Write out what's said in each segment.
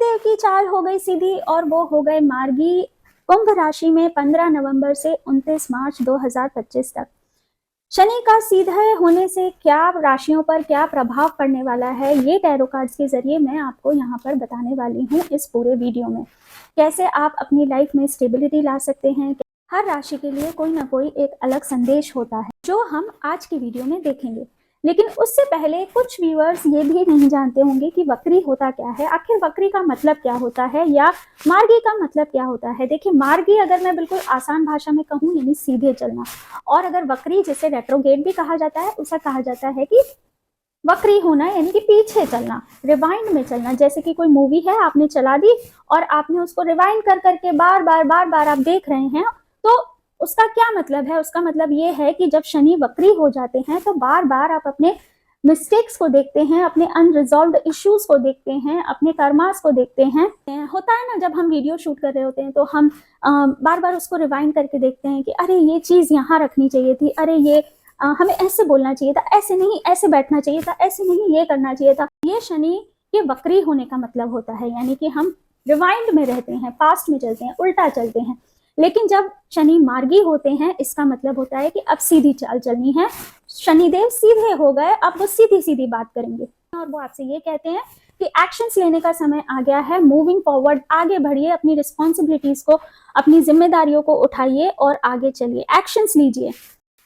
शनिदेव की चाल हो गई सीधी और वो हो गए मार्गी कुंभ राशि में 15 नवंबर से 29 मार्च 2025 तक। शनि का सीधे होने से क्या राशियों पर क्या प्रभाव पड़ने वाला है, ये टैरो कार्ड्स के जरिए मैं आपको यहाँ पर बताने वाली हूँ इस पूरे वीडियो में। कैसे आप अपनी लाइफ में स्टेबिलिटी ला सकते हैं। हर राशि के लिए कोई ना कोई एक अलग संदेश होता है जो हम आज की वीडियो में देखेंगे। लेकिन उससे पहले कुछ व्यूअर्स ये भी नहीं जानते होंगे कि वक्री होता क्या है, आखिर वक्री का मतलब क्या होता है या मार्गी का मतलब क्या होता है। देखिए, मार्गी अगर मैं बिल्कुल आसान भाषा में कहूँ यानी सीधे चलना, और अगर वक्री जिसे रेट्रोगेट भी कहा जाता है, उसे कहा जाता है कि वक्री होना यानी कि पीछे चलना, रिवाइंड में चलना। जैसे कि कोई मूवी है आपने चला दी और आपने उसको रिवाइंड कर करके बार बार आप देख रहे हैं, तो उसका क्या मतलब है। उसका मतलब ये है कि जब शनि वक्री हो जाते हैं तो बार बार आप अपने मिस्टेक्स को देखते हैं, अपने अनरिजॉल्व्ड इश्यूज को देखते हैं, अपने कर्मास को देखते हैं। होता है ना, जब हम वीडियो शूट कर रहे होते हैं तो हम बार बार उसको रिवाइंड करके देखते हैं कि अरे ये चीज यहाँ रखनी चाहिए थी, अरे ये हमें ऐसे बोलना चाहिए था, ऐसे नहीं, ऐसे बैठना चाहिए था, ऐसे नहीं, ये करना चाहिए था। ये शनि के वक्री होने का मतलब होता है, यानी कि हम रिवाइंड में रहते हैं, पास्ट में चलते हैं, उल्टा चलते हैं। लेकिन जब शनि मार्गी होते हैं, इसका मतलब होता है कि अब सीधी चाल चलनी है, शनिदेव सीधे हो गए, अब वो सीधी सीधी बात करेंगे और वो आपसे ये कहते हैं कि एक्शंस लेने का समय आ गया है, मूविंग फॉरवर्ड, आगे बढ़िए, अपनी रिस्पॉन्सिबिलिटीज को, अपनी जिम्मेदारियों को उठाइए और आगे चलिए, एक्शंस लीजिए।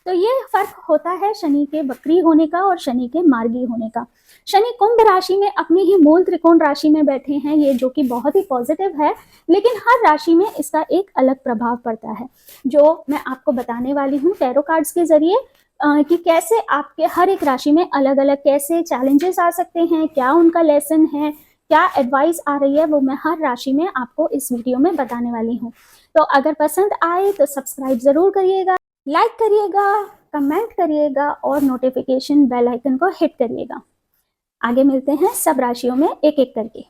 तो ये फर्क होता है शनि के वक्री होने का और शनि के मार्गी होने का। शनि कुंभ राशि में अपनी ही मूल त्रिकोण राशि में बैठे हैं, ये जो कि बहुत ही पॉजिटिव है, लेकिन हर राशि में इसका एक अलग प्रभाव पड़ता है जो मैं आपको बताने वाली हूँ टैरो कार्ड्स के जरिए, कि कैसे आपके हर एक राशि में अलग अलग कैसे चैलेंजेस आ सकते हैं, क्या उनका लेसन है, क्या एडवाइस आ रही है, वो मैं हर राशि में आपको इस वीडियो में बताने वाली हूँ। तो अगर पसंद आए तो सब्सक्राइब जरूर करिएगा, लाइक करिएगा, कमेंट करिएगा और नोटिफिकेशन बेल आइकन को हिट करिएगा। आगे मिलते हैं सब राशियों में एक एक करके।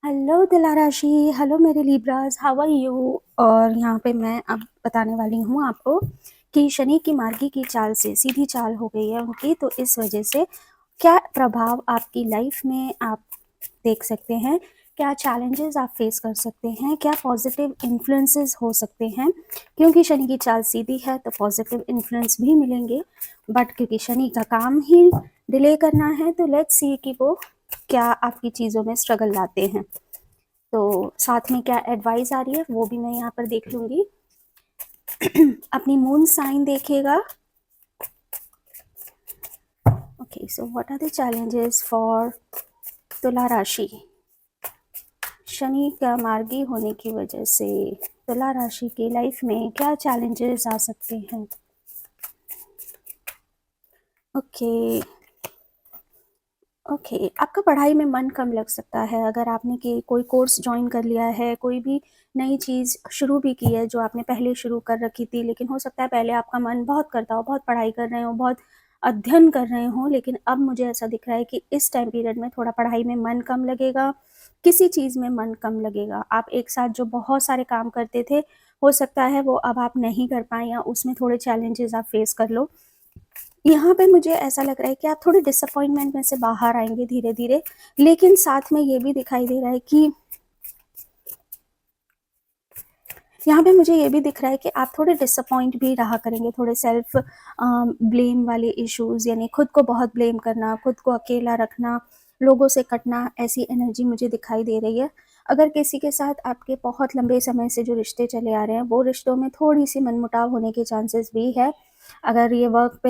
हेलो तुला राशि, हेलो मेरे लिब्रास, हाउ आर यू। और यहाँ पे मैं अब बताने वाली हूँ आपको कि शनि की मार्गी की चाल से सीधी चाल हो गई है उनकी, तो इस वजह से क्या प्रभाव आपकी लाइफ में आप देख सकते हैं, क्या चैलेंजेस आप फेस कर सकते हैं, क्या पॉजिटिव इन्फ्लुएंसेस हो सकते हैं। क्योंकि शनि की चाल सीधी है तो पॉजिटिव इन्फ्लुएंस भी मिलेंगे, बट क्योंकि शनि का काम ही डिले करना है तो लेट्स सी कि वो क्या आपकी चीज़ों में स्ट्रगल लाते हैं। तो साथ में क्या एडवाइस आ रही है वो भी मैं यहाँ पर देख लूँगी। अपनी मून साइन देखिएगा। Okay, so what are the challenges for Tula राशि। शनि का मार्गी होने की वजह से तुला राशि की लाइफ में क्या चैलेंजेस आ सकते हैं। ओके, आपका पढ़ाई में मन कम लग सकता है। अगर आपने कोई कोर्स ज्वाइन कर लिया है, कोई भी नई चीज़ शुरू भी की है जो आपने पहले शुरू कर रखी थी, लेकिन हो सकता है पहले आपका मन बहुत करता हो, बहुत पढ़ाई कर रहे हो, बहुत अध्ययन कर रहे हो, लेकिन अब मुझे ऐसा दिख रहा है कि इस टाइम पीरियड में थोड़ा पढ़ाई में मन कम लगेगा, किसी चीज़ में मन कम लगेगा। आप एक साथ जो बहुत सारे काम करते थे, हो सकता है वो अब आप नहीं कर पाएँ या उसमें थोड़े चैलेंजेस आप फेस कर लो। यहाँ पे मुझे ऐसा लग रहा है कि आप थोड़े डिसअपॉइंटमेंट में से बाहर आएंगे धीरे धीरे, लेकिन साथ में ये भी दिखाई दे रहा है कि यहाँ पे मुझे ये भी दिख रहा है कि आप थोड़े डिसअपॉइंट भी रहा करेंगे, थोड़े सेल्फ ब्लेम वाले इश्यूज, यानी खुद को बहुत ब्लेम करना, खुद को अकेला रखना, लोगों से कटना, ऐसी एनर्जी मुझे दिखाई दे रही है। अगर किसी के साथ आपके बहुत लंबे समय से जो रिश्ते चले आ रहे हैं, वो रिश्तों में थोड़ी सी मनमुटाव होने के चांसेस भी है। अगर ये वर्क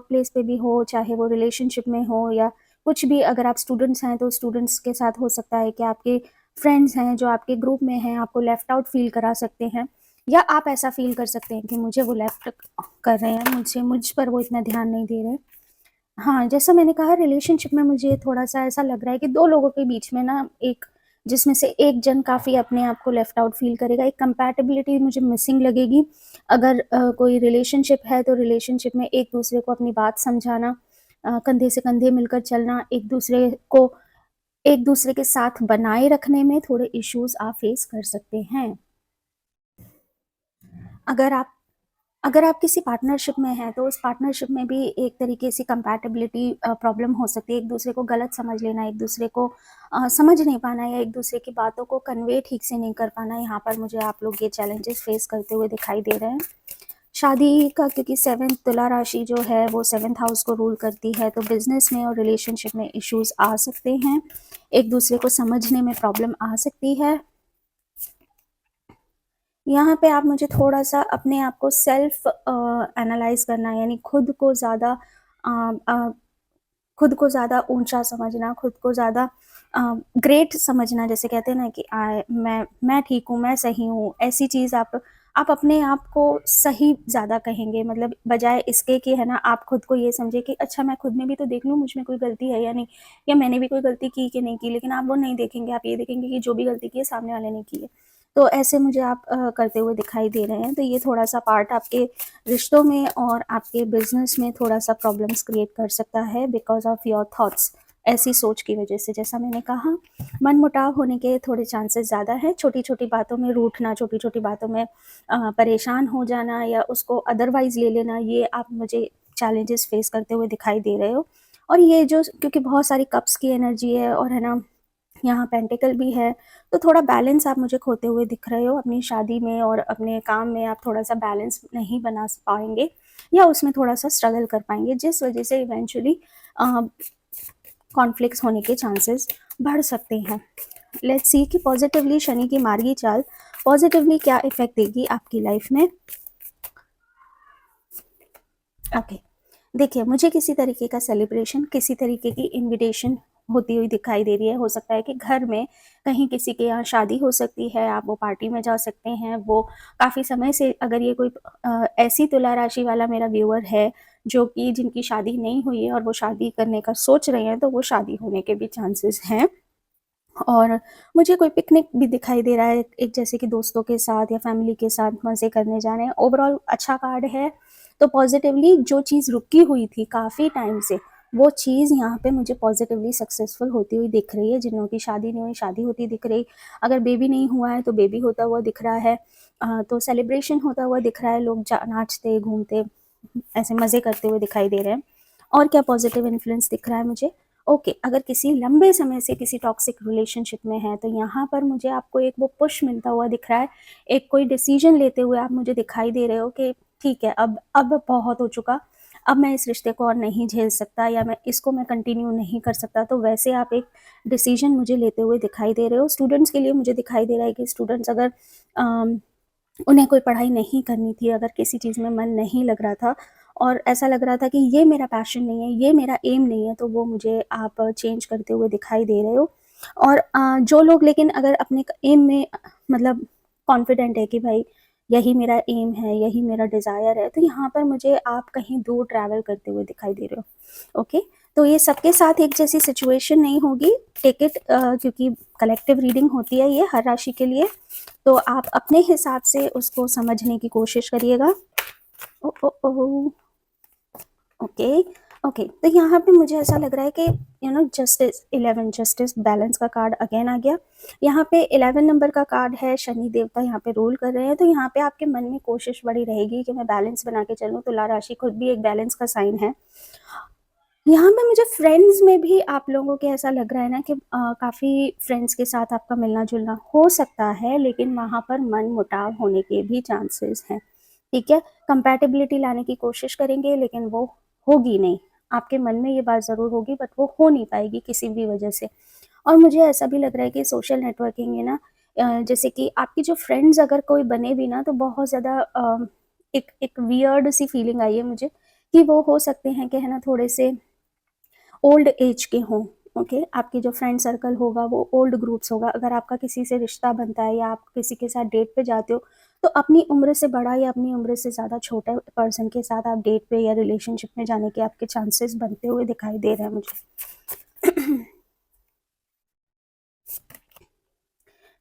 प्लेस पे भी हो, चाहे वो रिलेशनशिप में हो या कुछ भी, अगर आप स्टूडेंट्स हैं तो स्टूडेंट्स के साथ हो सकता है कि आपके फ्रेंड्स हैं जो आपके ग्रुप में हैं आपको लेफ्ट आउट फील करा सकते हैं, या आप ऐसा फील कर सकते हैं कि मुझे वो लेफ्ट कर रहे हैं, मुझ पर वो इतना ध्यान नहीं दे रहे। हाँ, जैसा मैंने कहा, रिलेशनशिप में मुझे थोड़ा सा ऐसा लग रहा है कि दो लोगों के बीच में ना, एक जिसमें से एक जन काफ़ी अपने आप को लेफ्ट आउट फील करेगा, एक कंपैटिबिलिटी मुझे मिसिंग लगेगी। अगर कोई रिलेशनशिप है तो रिलेशनशिप में एक दूसरे को अपनी बात समझाना, कंधे से कंधे मिलकर चलना, एक दूसरे के साथ बनाए रखने में थोड़े इश्यूज आप फेस कर सकते हैं। अगर आप अगर आप किसी पार्टनरशिप में हैं तो उस पार्टनरशिप में भी एक तरीके से कंपैटिबिलिटी प्रॉब्लम हो सकती है, एक दूसरे को गलत समझ लेना, एक दूसरे को समझ नहीं पाना या एक दूसरे की बातों को कन्वे ठीक से नहीं कर पाना। यहाँ पर मुझे आप लोग ये चैलेंजेस फेस करते हुए दिखाई दे रहे हैं। शादी का, क्योंकि 7th तुला राशि जो है वो 7th हाउस को रूल करती है, तो बिजनेस में और रिलेशनशिप में इश्यूज आ सकते हैं, एक दूसरे को समझने में प्रॉब्लम आ सकती है। यहाँ पे आप मुझे थोड़ा सा अपने आप को सेल्फ एनालाइज करना, यानी खुद को ज़्यादा ऊंचा समझना, खुद को ज़्यादा ग्रेट समझना, जैसे कहते हैं ना कि मैं ठीक हूँ, मैं सही हूँ, ऐसी चीज़ आप अपने आप को सही ज़्यादा कहेंगे, मतलब बजाय इसके कि है ना आप खुद को ये समझे कि अच्छा मैं खुद में भी तो देख लूँ मुझ में कोई गलती है या नहीं, या मैंने भी कोई गलती की कि नहीं की, लेकिन आप वो नहीं देखेंगे, आप ये देखेंगे कि जो भी गलती की है सामने वाले ने की है। तो ऐसे मुझे आप करते हुए दिखाई दे रहे हैं, तो ये थोड़ा सा पार्ट आपके रिश्तों में और आपके बिजनेस में थोड़ा सा प्रॉब्लम्स क्रिएट कर सकता है बिकॉज ऑफ योर थॉट्स, ऐसी सोच की वजह से। जैसा मैंने कहा, मन मुटाव होने के थोड़े चांसेस ज़्यादा हैं, छोटी छोटी बातों में रूठना, छोटी छोटी बातों में परेशान हो जाना या उसको अदरवाइज ले लेना, ये आप मुझे चैलेंजेस फेस करते हुए दिखाई दे रहे हो। और ये जो, क्योंकि बहुत सारी कप्स की एनर्जी है और है ना यहाँ पेंटिकल भी है, तो थोड़ा बैलेंस आप मुझे खोते हुए दिख रहे हो अपनी शादी में और अपने काम में, आप थोड़ा सा बैलेंस नहीं बना पाएंगे या उसमें थोड़ा सा स्ट्रगल कर पाएंगे, जिस वजह से इवेंचुअली कॉन्फ्लिक्ट्स होने के चांसेस बढ़ सकते हैं। लेट्स सी कि पॉजिटिवली शनि की मार्गी चाल पॉजिटिवली क्या इफेक्ट देगी आपकी लाइफ में। ओके, देखिए मुझे किसी तरीके का सेलिब्रेशन, किसी तरीके की इनविटेशन होती हुई दिखाई दे रही है। हो सकता है कि घर में कहीं किसी के यहाँ शादी हो सकती है, आप वो पार्टी में जा सकते हैं। वो काफ़ी समय से, अगर ये कोई ऐसी तुला राशि वाला मेरा व्यूअर है जो कि जिनकी शादी नहीं हुई है और वो शादी करने का सोच रहे हैं, तो वो शादी होने के भी चांसेस हैं। और मुझे कोई पिकनिक भी दिखाई दे रहा है, एक जैसे कि दोस्तों के साथ या फैमिली के साथ मज़े करने जा रहे हैं। ओवरऑल अच्छा कार्ड है। तो पॉजिटिवली जो चीज़ रुकी हुई थी काफ़ी टाइम से, वो चीज़ यहाँ पे मुझे पॉजिटिवली सक्सेसफुल होती हुई दिख रही है। जिन्हों की शादी नहीं हुई, शादी होती दिख रही, अगर बेबी नहीं हुआ है तो बेबी होता हुआ दिख रहा है। तो सेलिब्रेशन होता हुआ दिख रहा है, लोग नाचते घूमते ऐसे मज़े करते हुए दिखाई दे रहे हैं। और क्या पॉजिटिव इन्फ्लुएंस दिख रहा है मुझे? ओके, अगर किसी लंबे समय से किसी टॉक्सिक रिलेशनशिप में है, तो यहाँ पर मुझे आपको एक वो पुश मिलता हुआ दिख रहा है, एक कोई डिसीजन लेते हुए आप मुझे दिखाई दे रहे हो कि ठीक है, अब बहुत हो चुका, अब मैं इस रिश्ते को और नहीं झेल सकता या मैं कंटिन्यू नहीं कर सकता। तो वैसे आप एक डिसीजन मुझे लेते हुए दिखाई दे रहे हो। स्टूडेंट्स के लिए मुझे दिखाई दे रहा है कि स्टूडेंट्स अगर उन्हें कोई पढ़ाई नहीं करनी थी, अगर किसी चीज़ में मन नहीं लग रहा था और ऐसा लग रहा था कि ये मेरा पैशन नहीं है, ये मेरा एम नहीं है, तो वो मुझे आप चेंज करते हुए दिखाई दे रहे हो। और जो लोग लेकिन अगर अपने एम में मतलब कॉन्फिडेंट है कि भाई यही मेरा एम है, यही मेरा डिज़ायर है, तो यहाँ पर मुझे आप कहीं दूर ट्रैवल करते हुए दिखाई दे रहे हो। ओके, तो ये सबके साथ एक जैसी सिचुएशन नहीं होगी, टेक इट, क्योंकि कलेक्टिव रीडिंग होती है ये हर राशि के लिए, तो आप अपने हिसाब से उसको समझने की कोशिश करिएगा। ओ ओ ओ ओके ओके, तो यहाँ पे मुझे ऐसा लग रहा है कि जस्टिस 11, जस्टिस बैलेंस का कार्ड अगेन आ गया। यहाँ पे 11 नंबर का कार्ड है, शनि देवता यहाँ पे रूल कर रहे हैं, तो यहाँ पे आपके मन में कोशिश बड़ी रहेगी कि मैं बैलेंस बना के चलूँ। तुला राशि खुद भी एक बैलेंस का साइन है। यहाँ पे मुझे फ्रेंड्स में भी आप लोगों के ऐसा लग रहा है ना कि काफ़ी फ्रेंड्स के साथ आपका मिलना जुलना हो सकता है, लेकिन वहाँ पर मन मुटाव होने के भी चांसेस हैं। ठीक है, कंपैटिबिलिटी लाने की कोशिश करेंगे लेकिन वो होगी नहीं। आपके मन में ये बात ज़रूर होगी बट वो हो नहीं पाएगी किसी भी वजह से। और मुझे ऐसा भी लग रहा है कि सोशल नेटवर्किंग है ना, जैसे कि आपकी जो फ्रेंड्स अगर कोई बने भी ना, तो बहुत ज़्यादा एक एक वियर्ड सी फीलिंग आई है मुझे कि वो हो सकते हैं कि है ना थोड़े से ओल्ड एज के हों। ओके, आपकी जो फ्रेंड सर्कल होगा वो ओल्ड ग्रुप्स होगा। अगर आपका किसी से रिश्ता बनता है या आप किसी के साथ डेट पे जाते हो, तो अपनी उम्र से बड़ा या अपनी उम्र से ज़्यादा छोटे पर्सन के साथ आप डेट पे या रिलेशनशिप में जाने के आपके चांसेस बनते हुए दिखाई दे रहे हैं मुझे।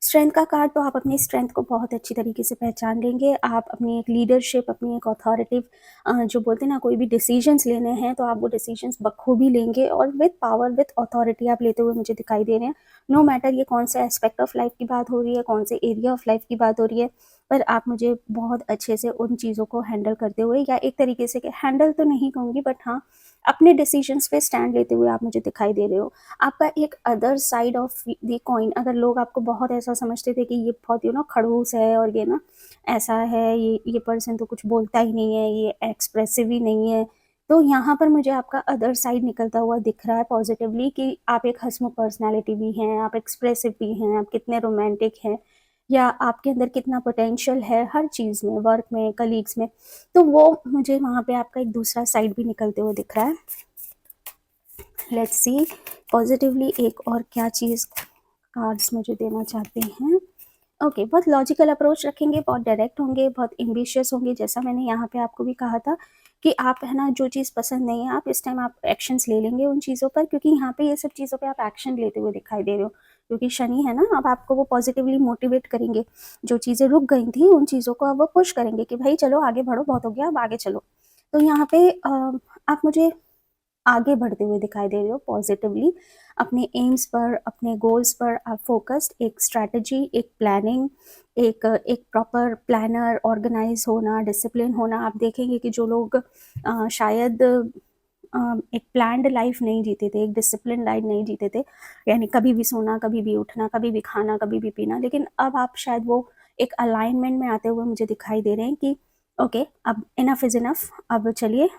स्ट्रेंथ का कार्ड, तो आप अपनी स्ट्रेंथ को बहुत अच्छी तरीके से पहचान लेंगे। आप अपनी एक लीडरशिप, अपनी एक अथॉरिटिव, जो बोलते हैं ना, कोई भी डिसीजंस लेने हैं तो आप वो डिसीजंस बखूबी लेंगे और विद पावर, विद अथॉरिटी आप लेते हुए मुझे दिखाई दे रहे हैं। नो मैटर ये कौन से एस्पेक्ट ऑफ लाइफ की बात हो रही है, कौन से एरिया ऑफ लाइफ की बात हो रही है, पर आप मुझे बहुत अच्छे से उन चीज़ों को हैंडल करते हुए, या एक तरीके से कि हैंडल तो नहीं कहूँगी, बट हाँ, अपने डिसीजंस पे स्टैंड लेते हुए आप मुझे दिखाई दे रहे हो। आपका एक other side of the coin, अगर लोग आपको बहुत ऐसा समझते थे कि ये बहुत खड़ूस है, और ये ना ऐसा है, ये पर्सन तो कुछ बोलता ही नहीं है, ये एक्सप्रेसिव ही नहीं है, तो यहाँ पर मुझे आपका अदर साइड निकलता हुआ दिख रहा है पॉजिटिवली, कि आप एक हंसमुख पर्सनैलिटी भी हैं, आप एक्सप्रेसिव भी हैं, आप कितने रोमांटिक हैं, या आपके अंदर कितना पोटेंशियल है हर चीज़ में, वर्क में, कलीग्स में, तो वो मुझे वहाँ पे आपका एक दूसरा साइड भी निकलते हुए दिख रहा है। लेट्स सी पॉजिटिवली एक और क्या चीज़ कार्ड्स मुझे देना चाहते हैं। ओके, बहुत लॉजिकल अप्रोच रखेंगे, बहुत डायरेक्ट होंगे, बहुत एम्बिशियस होंगे, जैसा मैंने यहाँ पे आपको भी कहा था कि आप है ना, जो चीज़ पसंद नहीं है, आप इस टाइम आप एक्शंस ले लेंगे उन चीज़ों पर, क्योंकि यहाँ पे ये सब चीज़ों पे आप एक्शन लेते हुए दिखाई दे रहे हो, क्योंकि शनि है ना, अब आपको वो पॉजिटिवली मोटिवेट करेंगे, जो चीज़ें रुक गई थी उन चीज़ों को अब वो पुश करेंगे कि भाई चलो आगे बढ़ो, बहुत हो गया, अब आगे चलो। तो यहाँ पे आप मुझे आगे बढ़ते हुए दिखाई दे रहे हो पॉजिटिवली, अपने एम्स पर, अपने गोल्स पर आप फोकस्ड, एक स्ट्रैटेजी, एक प्लानिंग, एक प्रॉपर प्लानर, ऑर्गेनाइज होना, डिसिप्लिन होना। आप देखेंगे कि जो लोग शायद एक प्लान्ड लाइफ नहीं जीते थे, एक डिसिप्लिन लाइफ नहीं जीते थे, यानी कभी भी सोना, कभी भी उठना, कभी भी खाना, कभी भी पीना, लेकिन अब आप शायद वो एक अलाइनमेंट में आते हुए मुझे दिखाई दे रहे हैं कि ओके, अब इनफ इज़ इनफ, अब चलिए,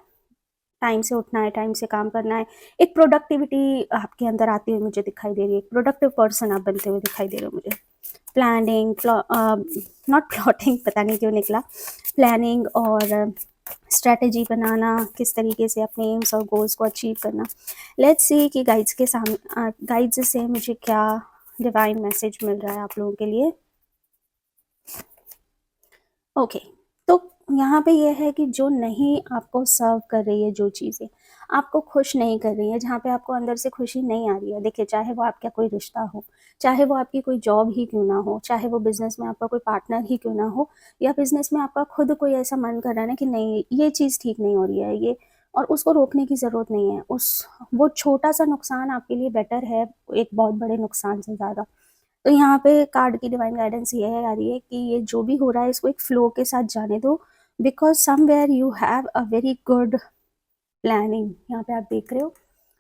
टाइम से उठना है, टाइम से काम करना है, एक प्रोडक्टिविटी आपके अंदर आती हुई मुझे दिखाई दे रही है, एक प्रोडक्टिव पर्सन आप बनते हुए दिखाई दे रहे हो मुझे। प्लानिंग, नॉट प्लॉटिंग, पता नहीं क्यों निकला, प्लानिंग और स्ट्रैटेजी बनाना, किस तरीके से अपने एम्स और गोल्स को अचीव करना। लेट्स सी कि गाइड्स के सामने, गाइड्स से मुझे क्या डिवाइन मैसेज मिल रहा है आप लोगों के लिए। ओके, तो यहाँ पे ये है कि जो नहीं आपको सर्व कर रही है, जो चीज़ें आपको खुश नहीं कर रही है, जहाँ पे आपको अंदर से खुशी नहीं आ रही है, देखिए, चाहे वो आपका कोई रिश्ता हो, चाहे वो आपकी कोई जॉब ही क्यों ना हो, चाहे वो बिजनेस में आपका कोई पार्टनर ही क्यों ना हो, या बिजनेस में आपका खुद कोई ऐसा मन कर रहा है ना कि नहीं, ये चीज़ ठीक नहीं हो रही है, ये, और उसको रोकने की ज़रूरत नहीं है, उस वो छोटा सा नुकसान आपके लिए बेटर है एक बहुत बड़े नुकसान से ज़्यादा। तो यहाँ पे कार्ड की डिवाइन गाइडेंस ये है आ रही है कि ये जो भी हो रहा है इसको एक फ्लो के साथ जाने दो, because somewhere you have a very good planning, यहाँ पे आप देख रहे हो।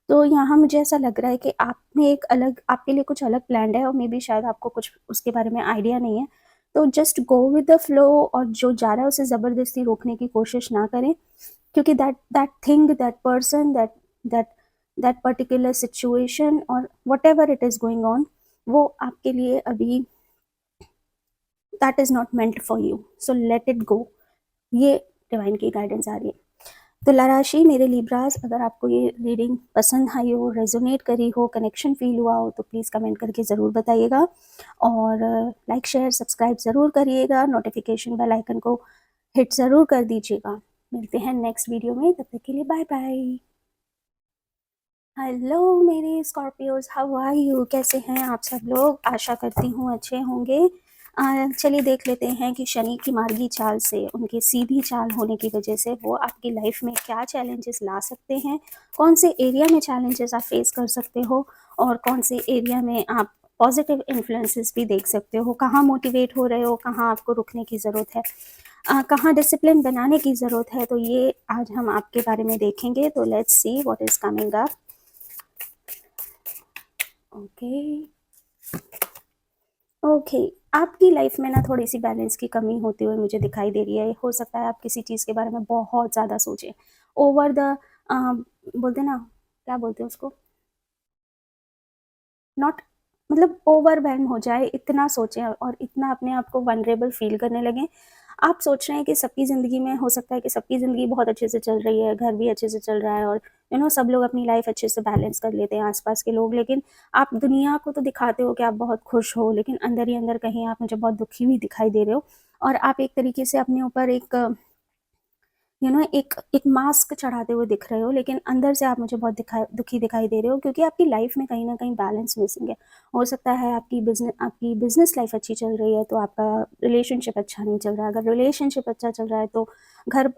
तो यहाँ मुझे ऐसा लग रहा है कि आपने एक अलग, आपके लिए कुछ अलग प्लान है, और मे बी शायद आपको कुछ उसके बारे में आइडिया नहीं है, तो just go with the flow, और जो जा रहा है उसे ज़बरदस्ती रोकने की कोशिश ना करें, क्योंकि that thing, that person, that that particular situation, और whatever it is going on, वो आपके लिए अभी that is not meant for you, so let it go. ये डिवाइन की गाइडेंस आ रही है। तुला राशि, मेरे लिब्रास, अगर आपको ये रीडिंग पसंद आई हो, रेजोनेट करी हो, कनेक्शन फील हुआ हो, तो प्लीज़ कमेंट करके ज़रूर बताइएगा, और लाइक शेयर सब्सक्राइब ज़रूर करिएगा, नोटिफिकेशन बेल आइकन को हिट ज़रूर कर दीजिएगा। मिलते हैं नेक्स्ट वीडियो में, तब तक के लिए बाय बाय। हेलो मेरे स्कॉर्पियोज, हाउ आर यू, कैसे हैं आप सब लोग, आशा करती हूँ अच्छे होंगे। चलिए देख लेते हैं कि शनि की मार्गी चाल से, उनके सीधी चाल होने की वजह से वो आपकी लाइफ में क्या चैलेंजेस ला सकते हैं, कौन से एरिया में चैलेंजेस आप फेस कर सकते हो, और कौन से एरिया में आप पॉजिटिव इन्फ्लुएंसेस भी देख सकते हो, कहाँ मोटिवेट हो रहे हो, कहाँ आपको रुकने की ज़रूरत है, कहाँ डिसिप्लिन बनाने की ज़रूरत है। तो ये आज हम आपके बारे में देखेंगे, तो let's see what is coming up. Okay okay, आपकी लाइफ में ना थोड़ी सी बैलेंस की कमी होती हुई मुझे दिखाई दे रही है। हो सकता है आप किसी चीज़ के बारे में बहुत ज़्यादा सोचें, ओवर द, बोलते ना, क्या बोलते हैं उसको, नॉट, मतलब ओवरवेल्म हो जाए, इतना सोचें और इतना अपने आप को वनरेबल फील करने लगें। आप सोच रहे हैं कि सबकी ज़िंदगी में, हो सकता है कि सबकी ज़िंदगी बहुत अच्छे से चल रही है, घर भी अच्छे से चल रहा है, और सब लोग अपनी लाइफ अच्छे से बैलेंस कर लेते हैं, आसपास के लोग, लेकिन आप दुनिया को तो दिखाते हो कि आप बहुत खुश हो, लेकिन अंदर ही अंदर कहीं आप मुझे बहुत दुखी हुई दिखाई दे रहे हो, और आप एक तरीके से अपने ऊपर एक एक एक मास्क चढ़ाते हुए दिख रहे हो, लेकिन अंदर से आप मुझे बहुत दुखी दिखाई दे रहे हो, क्योंकि आपकी लाइफ में कहीं ना कहीं बैलेंस मिसिंग है। हो सकता है आपकी बिजनेस लाइफ अच्छी चल रही है, तो आपका रिलेशनशिप अच्छा नहीं चल रहा है। अगर रिलेशनशिप अच्छा चल रहा है तो घर,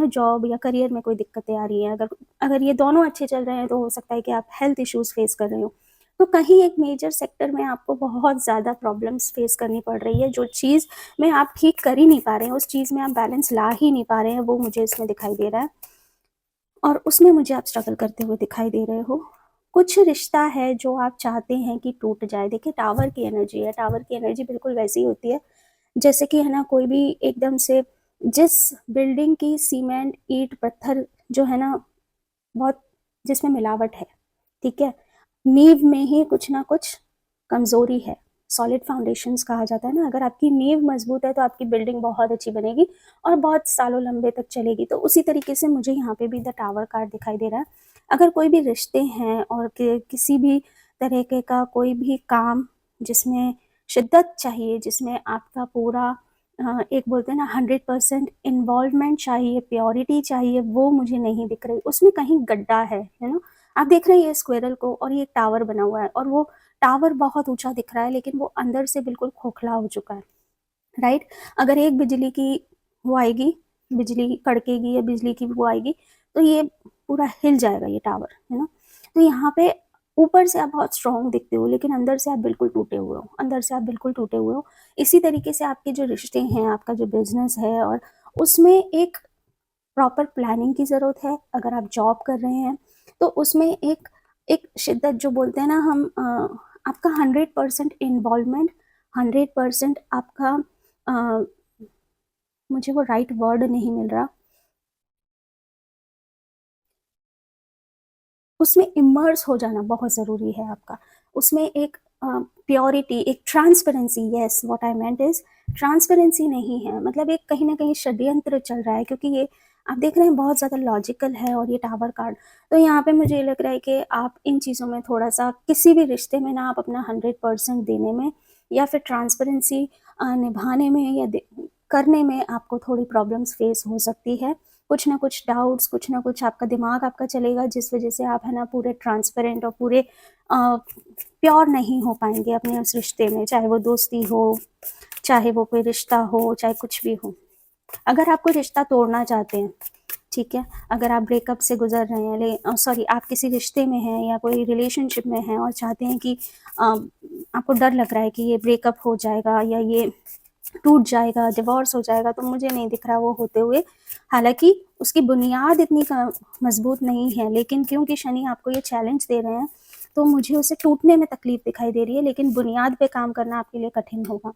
जॉब या करियर में कोई दिक्कतें आ रही हैं। अगर अगर ये दोनों अच्छे चल रहे हैं तो हो सकता है कि आप हेल्थ इश्यूज़ फेस कर रहे हो। तो कहीं एक मेजर सेक्टर में आपको बहुत ज़्यादा प्रॉब्लम्स फेस करनी पड़ रही है, जो चीज़ में आप ठीक कर ही नहीं पा रहे हैं, उस चीज़ में आप बैलेंस ला ही नहीं पा रहे हैं, वो मुझे इसमें दिखाई दे रहा है और उसमें मुझे आप स्ट्रगल करते हुए दिखाई दे रहे हो। कुछ रिश्ता है जो आप चाहते हैं कि टूट जाए। देखिए टावर की एनर्जी है, टावर की एनर्जी बिल्कुल वैसी होती है जैसे कि है ना कोई भी एकदम से जिस बिल्डिंग की सीमेंट, ईंट, पत्थर जो है ना बहुत जिसमें मिलावट है, ठीक है? नींव में ही कुछ ना कुछ कमज़ोरी है। सॉलिड फाउंडेशंस कहा जाता है ना, अगर आपकी नींव मजबूत है तो आपकी बिल्डिंग बहुत अच्छी बनेगी और बहुत सालों लंबे तक चलेगी। तो उसी तरीके से मुझे यहाँ पे भी द टावर कार्ड दिखाई दे रहा है। अगर कोई भी रिश्ते हैं और किसी भी तरीके का कोई भी काम जिसमें शिद्दत चाहिए, जिसमें आपका पूरा एक बोलते हैं ना 100% इन्वॉल्वमेंट चाहिए, प्योरिटी चाहिए, वो मुझे नहीं दिख रही। उसमें कहीं गड्ढा है ना? आप देख रहे हैं ये स्क्वायरल को और ये एक टावर बना हुआ है और वो टावर बहुत ऊंचा दिख रहा है लेकिन वो अंदर से बिल्कुल खोखला हो चुका है, राइट? अगर एक बिजली की वो आएगी, बिजली कड़केगी या बिजली की वो आएगी तो ये पूरा हिल जाएगा ये टावर, है ना? तो यहाँ पे ऊपर से आप बहुत स्ट्रांग दिखते हो लेकिन अंदर से आप बिल्कुल टूटे हुए हो, अंदर से आप बिल्कुल टूटे हुए हो। इसी तरीके से आपके जो रिश्ते हैं, आपका जो बिजनेस है और उसमें एक प्रॉपर प्लानिंग की ज़रूरत है। अगर आप जॉब कर रहे हैं तो उसमें एक एक शिद्दत जो बोलते हैं ना हम आपका 100% इन्वॉल्वमेंट, 100% आपका अ, मुझे वो राइट वर्ड नहीं मिल रहा, उसमें इमर्स हो जाना बहुत ज़रूरी है आपका। उसमें एक प्योरिटी, एक transparency, yes what I meant is transparency नहीं है, मतलब एक कहीं न कहीं षड्यंत्र चल रहा है क्योंकि ये आप देख रहे हैं बहुत ज़्यादा लॉजिकल है और ये टावर कार्ड। तो यहाँ पे मुझे ये लग रहा है कि आप इन चीज़ों में थोड़ा-सा किसी भी रिश्ते में ना आप अपना 100% देने में या फिर ट्रांसपेरेंसी निभाने में या करने में आपको थोड़ी प्रॉब्लम्स फेस हो सकती है। कुछ ना कुछ डाउट्स, कुछ ना कुछ आपका दिमाग आपका चलेगा जिस वजह से आप है ना पूरे ट्रांसपेरेंट और पूरे प्योर नहीं हो पाएंगे अपने उस रिश्ते में, चाहे वो दोस्ती हो, चाहे वो कोई रिश्ता हो, चाहे कुछ भी हो। अगर आप कोई रिश्ता तोड़ना चाहते हैं, ठीक है, अगर आप ब्रेकअप से गुजर रहे हैं, सॉरी आप किसी रिश्ते में हैं या कोई रिलेशनशिप में हैं और चाहते हैं कि आपको डर लग रहा है कि ये ब्रेकअप हो जाएगा या ये टूट जाएगा, डिवोर्स हो जाएगा, तो मुझे नहीं दिख रहा वो होते हुए। हालाँकि उसकी बुनियाद इतनी मज़बूत नहीं है, लेकिन क्योंकि शनि आपको ये चैलेंज दे रहे हैं, तो मुझे उसे टूटने में तकलीफ़ दिखाई दे रही है, लेकिन बुनियाद पे काम करना आपके लिए कठिन होगा।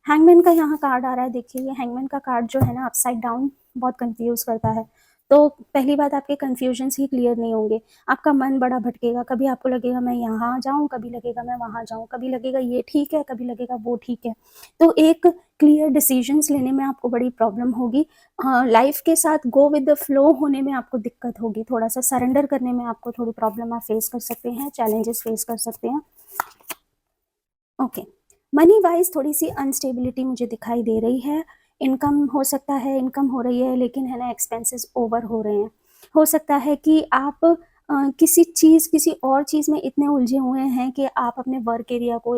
हैंगमैन का यहाँ कार्ड आ रहा है, देखिए ये हैंगमैन का कार्ड जो है ना अपसाइड डाउन बहुत कंफ्यूज करता है। तो पहली बात आपके कन्फ्यूजन्स ही क्लियर नहीं होंगे, आपका मन बड़ा भटकेगा, कभी आपको लगेगा मैं यहाँ जाऊँ, कभी लगेगा मैं वहाँ जाऊँ, कभी लगेगा ये ठीक है, कभी लगेगा वो ठीक है। तो एक क्लियर डिसीजंस लेने में आपको बड़ी प्रॉब्लम होगी, लाइफ के साथ गो विद द फ्लो होने में आपको दिक्कत होगी, थोड़ा सा सरेंडर करने में आपको थोड़ी प्रॉब्लम आप फेस कर सकते हैं, चैलेंजेस फेस कर सकते हैं। ओके, मनी वाइज थोड़ी सी अनस्टेबिलिटी मुझे दिखाई दे रही है। इनकम हो सकता है, इनकम हो रही है लेकिन है ना एक्सपेंसेस ओवर हो रहे हैं। हो सकता है कि आप किसी चीज़, किसी और चीज़ में इतने उलझे हुए हैं कि आप अपने वर्क एरिया को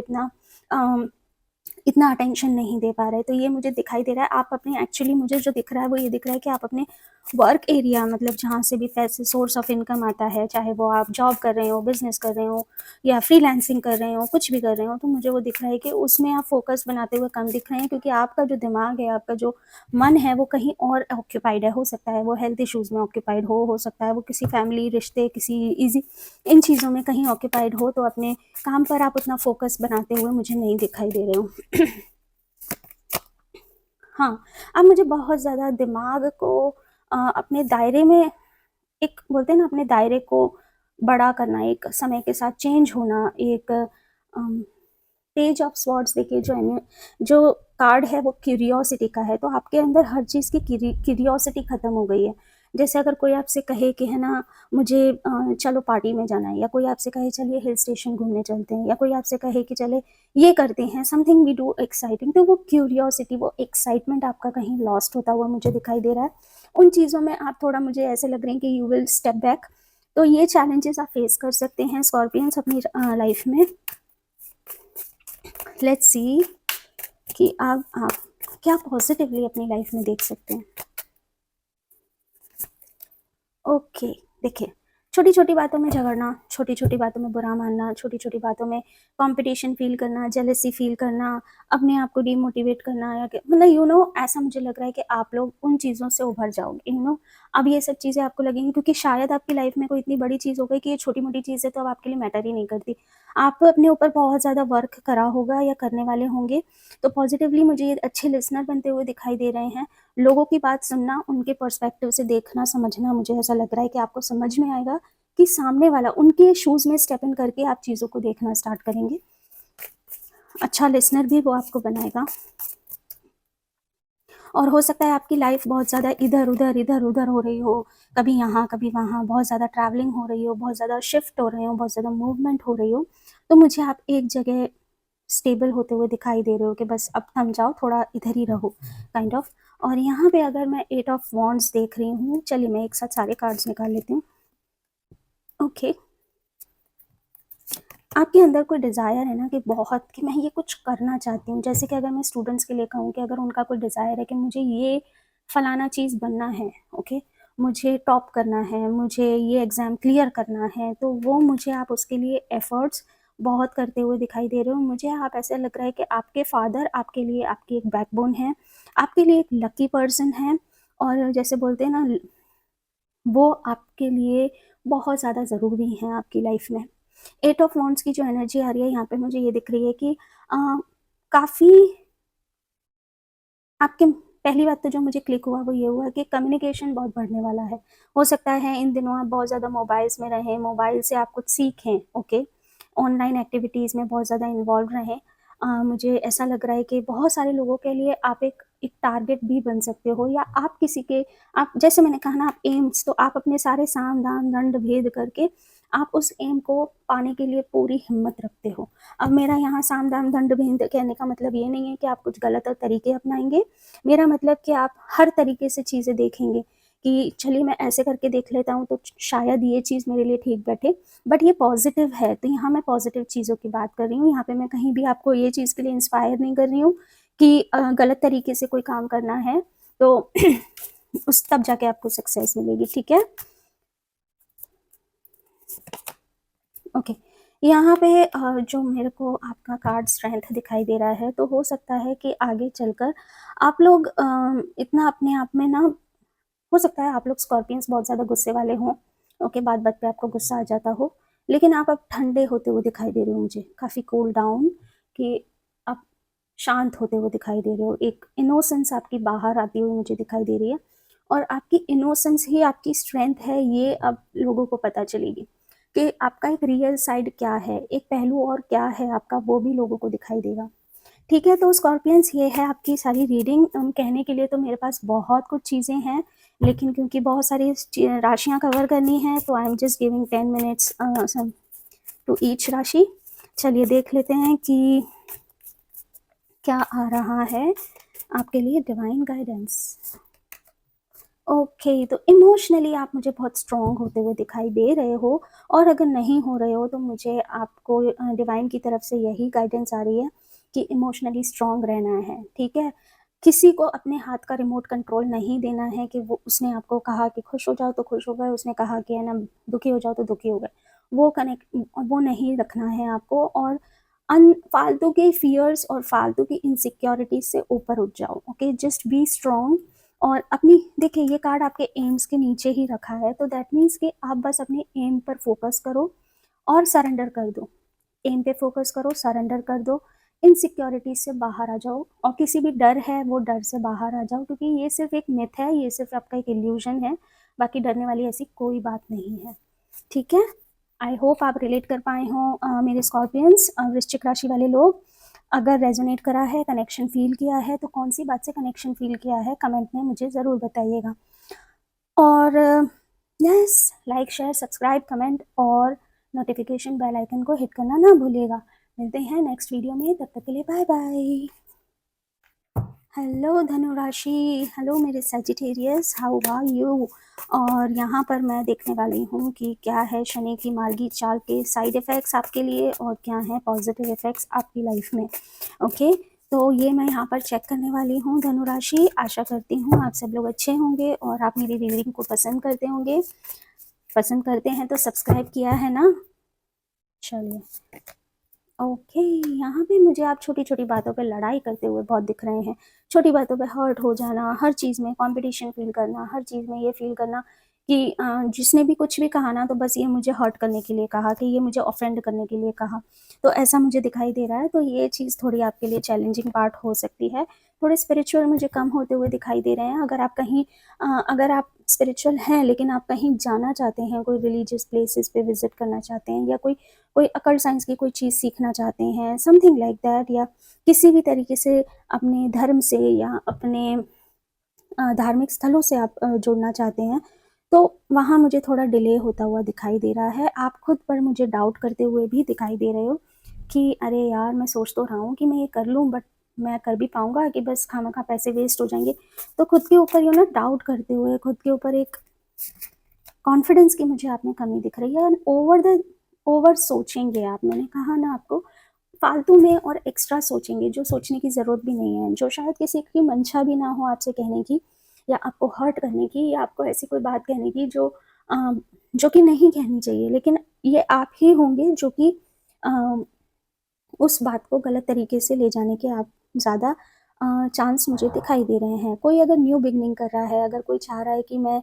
इतना अटेंशन नहीं दे पा रहे। तो ये मुझे दिखाई दे रहा है आप अपने, एक्चुअली मुझे जो दिख रहा है वो ये दिख रहा है कि आप अपने वर्क एरिया, मतलब जहाँ से भी पैसे सोर्स ऑफ इनकम आता है, चाहे वो आप जॉब कर रहे हो, बिजनेस कर रहे हो या फ्रीलांसिंग कर रहे हो, कुछ भी कर रहे हो, तो मुझे वो दिख रहा है कि उसमें आप फोकस बनाते हुए कम दिख रहे हैं क्योंकि आपका जो दिमाग है, आपका जो मन है वो कहीं और ऑक्यूपाइड है। हो सकता है वो हेल्थ इश्यूज़ में ऑक्यूपाइड हो सकता है वो किसी फैमिली रिश्ते, किसी ईजी इन चीज़ों में कहीं ऑक्यूपाइड हो, तो अपने काम पर आप उतना फोकस बनाते हुए मुझे नहीं दिखाई दे रहे हो। हाँ, अब मुझे बहुत ज़्यादा दिमाग को अपने दायरे में, एक बोलते हैं ना अपने दायरे को बड़ा करना, एक समय के साथ चेंज होना, एक पेज ऑफ स्वॉर्ड्स देखिए जो कार्ड है वो क्यूरियोसिटी का है, तो आपके अंदर हर चीज़ की क्यूरियोसिटी ख़त्म हो गई है। जैसे अगर कोई आपसे कहे कि है ना मुझे चलो पार्टी में जाना है, या कोई आपसे कहे चलिए हिल स्टेशन घूमने चलते हैं, या कोई आपसे कहे कि चले ये करते हैं, समथिंग वी डू एक्साइटिंग, तो वो क्यूरियोसिटी, वो एक्साइटमेंट आपका कहीं लॉस्ट होता हुआ मुझे दिखाई दे रहा है। उन चीज़ों में आप थोड़ा, मुझे ऐसे लग रहे हैं कि यू विल स्टेप बैक। तो ये चैलेंजेस आप फेस कर सकते हैं स्कॉर्पियंस अपनी लाइफ में। लेट्स सी कि आप क्या पॉजिटिवली अपनी लाइफ में देख सकते हैं। ओके, देखिए छोटी छोटी बातों में झगड़ना, छोटी छोटी बातों में बुरा मानना, छोटी छोटी बातों में कंपटीशन फील करना, जेलसी फील करना, अपने आप को डिमोटिवेट करना, या मतलब ऐसा मुझे लग रहा है कि आप लोग उन चीज़ों से उभर जाओगे। अब ये सब चीज़ें आपको लगेंगी क्योंकि शायद आपकी लाइफ में कोई इतनी बड़ी चीज़ हो गई कि ये छोटी मोटी चीज़ें तो अब आपके लिए मैटर ही नहीं करती। आप अपने ऊपर बहुत ज़्यादा वर्क करा होगा या करने वाले होंगे, तो पॉजिटिवली मुझे ये अच्छे लिसनर बनते हुए दिखाई दे रहे हैं। लोगों की बात सुनना, उनके पर्सपेक्टिव से देखना, समझना, मुझे ऐसा लग रहा है कि आपको समझ में आएगा कि सामने वाला, उनके शूज़ में स्टेप इन करके आप चीज़ों को देखना स्टार्ट करेंगे। अच्छा लिसनर भी वो आपको बनाएगा। और हो सकता है आपकी लाइफ बहुत ज़्यादा इधर उधर हो रही हो, कभी यहाँ कभी वहाँ, बहुत ज़्यादा ट्रैवलिंग हो रही हो, बहुत ज़्यादा शिफ्ट हो रहे हो, बहुत ज़्यादा मूवमेंट हो रही हो, तो मुझे आप एक जगह स्टेबल होते हुए दिखाई दे रहे हो कि बस अब थम जाओ, थोड़ा इधर ही रहो काइंड ऑफ। और यहाँ पे अगर मैं 8 ऑफ वॉन्ड्स देख रही हूँ, चलिए मैं एक साथ सारे कार्ड्स निकाल लेती हूँ। ओके, आपके अंदर कोई डिज़ायर है ना कि बहुत, कि मैं ये कुछ करना चाहती हूँ। जैसे कि अगर मैं स्टूडेंट्स के लिए कहूँ कि अगर उनका कोई डिज़ायर है कि मुझे ये फलाना चीज़ बनना है, ओके, मुझे टॉप करना है, मुझे ये एग्ज़ाम क्लियर करना है, तो वो मुझे आप उसके लिए एफ़र्ट्स बहुत करते हुए दिखाई दे रहे हो। मुझे आप ऐसा लग रहा है कि आपके फादर आपके लिए आपकी एक बैकबोन है, आपके लिए एक लकी पर्सन है, और जैसे बोलते हैं ना, वो आपके लिए बहुत ज़्यादा ज़रूरी हैं आपकी लाइफ में। 8 ऑफ वॉन्ड्स की जो एनर्जी आ रही है यहाँ पे, मुझे ये दिख रही है कि काफ़ी आपके, पहली बात तो जो मुझे क्लिक हुआ वो ये हुआ कि कम्युनिकेशन बहुत बढ़ने वाला है। हो सकता है इन दिनों आप बहुत ज़्यादा मोबाइल्स में रहें, मोबाइल से आप कुछ सीखें, ओके, ऑनलाइन एक्टिविटीज़ में बहुत ज़्यादा इन्वॉल्व रहें। मुझे ऐसा लग रहा है कि बहुत सारे लोगों के लिए आप एक एक टारगेट भी बन सकते हो, या आप किसी के, आप जैसे मैंने कहा ना, आप एम्स, तो आप अपने सारे साम दाम दंड भेद करके आप उस एम को पाने के लिए पूरी हिम्मत रखते हो। अब मेरा यहाँ साम दाम दंड भेद कहने का मतलब ये नहीं है कि आप कुछ गलत तरीके अपनाएंगे, मेरा मतलब कि आप हर तरीके से चीज़ें देखेंगे कि चलिए मैं ऐसे करके देख लेता हूँ तो शायद ये चीज़ मेरे लिए ठीक बैठे, बट ये पॉजिटिव है। तो यहाँ मैं पॉजिटिव चीज़ों की बात कर रही हूँ, यहाँ पे मैं कहीं भी आपको ये चीज़ के लिए इंस्पायर नहीं कर रही हूँ कि गलत तरीके से कोई काम करना है तो उस तब जाके आपको सक्सेस मिलेगी, ठीक है। ओके, यहाँ पे जो मेरे को आपका कार्ड स्ट्रेंथ दिखाई दे रहा है, तो हो सकता है कि आगे चलकर आप लोग इतना अपने आप में ना, हो सकता है आप लोग स्कॉर्पियंस बहुत ज़्यादा गुस्से वाले हों, ओके, बात बात पे आपको गुस्सा आ जाता हो, लेकिन आप अब ठंडे होते हुए दिखाई दे रहे हो मुझे, काफ़ी कूल डाउन, कि आप शांत होते हुए दिखाई दे रहे हो, एक इनोसेंस आपकी बाहर आती हुई मुझे दिखाई दे रही है, और आपकी इनोसेंस ही आपकी स्ट्रेंथ है, ये अब लोगों को पता चलेगी कि आपका एक रियल साइड क्या है, एक पहलू और क्या है आपका, वो भी लोगों को दिखाई देगा, ठीक है। तो स्कॉर्पियंस, ये है आपकी सारी रीडिंग। कहने के लिए तो मेरे पास बहुत कुछ चीज़ें हैं, लेकिन क्योंकि बहुत सारी राशियां कवर करनी है, तो I am just giving 10 minutes to each राशि। चलिए देख लेते हैं कि क्या आ रहा है आपके लिए डिवाइन गाइडेंस। ओके, तो इमोशनली आप मुझे बहुत स्ट्रॉन्ग होते हुए दिखाई दे रहे हो, और अगर नहीं हो रहे हो तो मुझे आपको डिवाइन की तरफ से यही गाइडेंस आ रही है कि इमोशनली स्ट्रॉन्ग रहना है, ठीक है। किसी को अपने हाथ का रिमोट कंट्रोल नहीं देना है कि वो, उसने आपको कहा कि खुश हो जाओ तो खुश हो गए, उसने कहा कि है ना दुखी हो जाओ तो दुखी हो गए, वो नहीं रखना है आपको। और फालतू के फियर्स और फालतू की इनसिक्योरिटीज से ऊपर उठ जाओ, ओके, जस्ट बी स्ट्रॉन्ग। और अपनी, देखिए ये कार्ड आपके एम्स के नीचे ही रखा है, तो दैट मीन्स कि आप बस अपने एम पर फोकस करो और सरेंडर कर दो, एम पे फोकस करो, सरेंडर कर दो, इनसिक्योरिटी से बाहर आ जाओ, और किसी भी डर है वो डर से बाहर आ जाओ, क्योंकि ये सिर्फ एक मिथ है, ये सिर्फ आपका एक इल्यूजन है, बाकी डरने वाली ऐसी कोई बात नहीं है, ठीक है। आई होप आप रिलेट कर पाए हों मेरे स्कॉर्पियंस, वृश्चिक राशि वाले लोग। अगर रेजोनेट करा है, कनेक्शन फील किया है, तो कौन सी बात से कनेक्शन फील किया है कमेंट में मुझे ज़रूर बताइएगा। और yes, like share subscribe comment और नोटिफिकेशन बेल आइकन को हिट करना ना भूलिएगा। मिलते हैं नेक्स्ट वीडियो में, तब तक के लिए बाय बाय। हेलो धनु राशि, हेलो मेरे सजिटेरियस, हाउ आर यू। और यहाँ पर मैं देखने वाली हूँ कि क्या है शनि की मार्गी चाल के साइड इफ़ेक्ट्स आपके लिए, और क्या है पॉजिटिव इफ़ेक्ट्स आपकी लाइफ में, ओके। तो ये मैं यहाँ पर चेक करने वाली हूँ धनु राशि। आशा करती हूँ आप सब लोग अच्छे होंगे और आप मेरी रीडिंग को पसंद करते होंगे। पसंद करते हैं तो सब्सक्राइब किया है ना। चलिए ओके, यहाँ पे मुझे आप छोटी छोटी बातों पे लड़ाई करते हुए बहुत दिख रहे हैं, छोटी बातों पे हर्ट हो जाना, हर चीज़ में कंपटीशन फील करना, हर चीज़ में ये फील करना कि जिसने भी कुछ भी कहा ना तो बस ये मुझे हर्ट करने के लिए कहा, कि ये मुझे ऑफेंड करने के लिए कहा, तो ऐसा मुझे दिखाई दे रहा है। तो ये चीज़ थोड़ी आपके लिए चैलेंजिंग पार्ट हो सकती है। थोड़े स्पिरिचुअल मुझे कम होते हुए दिखाई दे रहे हैं। अगर आप कहीं अगर आप स्पिरिचुअल हैं लेकिन आप कहीं जाना चाहते हैं, कोई रिलीजियस प्लेसेस पे विजिट करना चाहते हैं, या कोई कोई अकल्ट साइंस की कोई चीज़ सीखना चाहते हैं, समथिंग लाइक दैट, या किसी भी तरीके से अपने धर्म से या अपने धार्मिक स्थलों से आप जुड़ना चाहते हैं, तो वहाँ मुझे थोड़ा डिले होता हुआ दिखाई दे रहा है। आप खुद पर मुझे डाउट करते हुए भी दिखाई दे रहे हो कि अरे यार, मैं सोच तो रहा हूँ कि मैं ये कर लूँ, बट मैं कर भी पाऊँगा कि बस खामखा पैसे वेस्ट हो जाएंगे। तो खुद के ऊपर ना डाउट करते हुए, खुद के ऊपर एक कॉन्फिडेंस की मुझे आप में कमी दिख रही है। ओवर सोचेंगे आप, मैंने कहा ना आपको, फालतू में और एक्स्ट्रा सोचेंगे जो सोचने की ज़रूरत भी नहीं है, जो शायद किसी की मंशा भी ना हो आपसे कहने की, या आपको हर्ट करने की, या आपको ऐसी कोई बात कहने की जो कि नहीं कहनी चाहिए, लेकिन ये आप ही होंगे जो कि उस बात को गलत तरीके से ले जाने के आप ज़्यादा चांस मुझे दिखाई दे रहे हैं। कोई अगर न्यू बिगनिंग कर रहा है, अगर कोई चाह रहा है कि मैं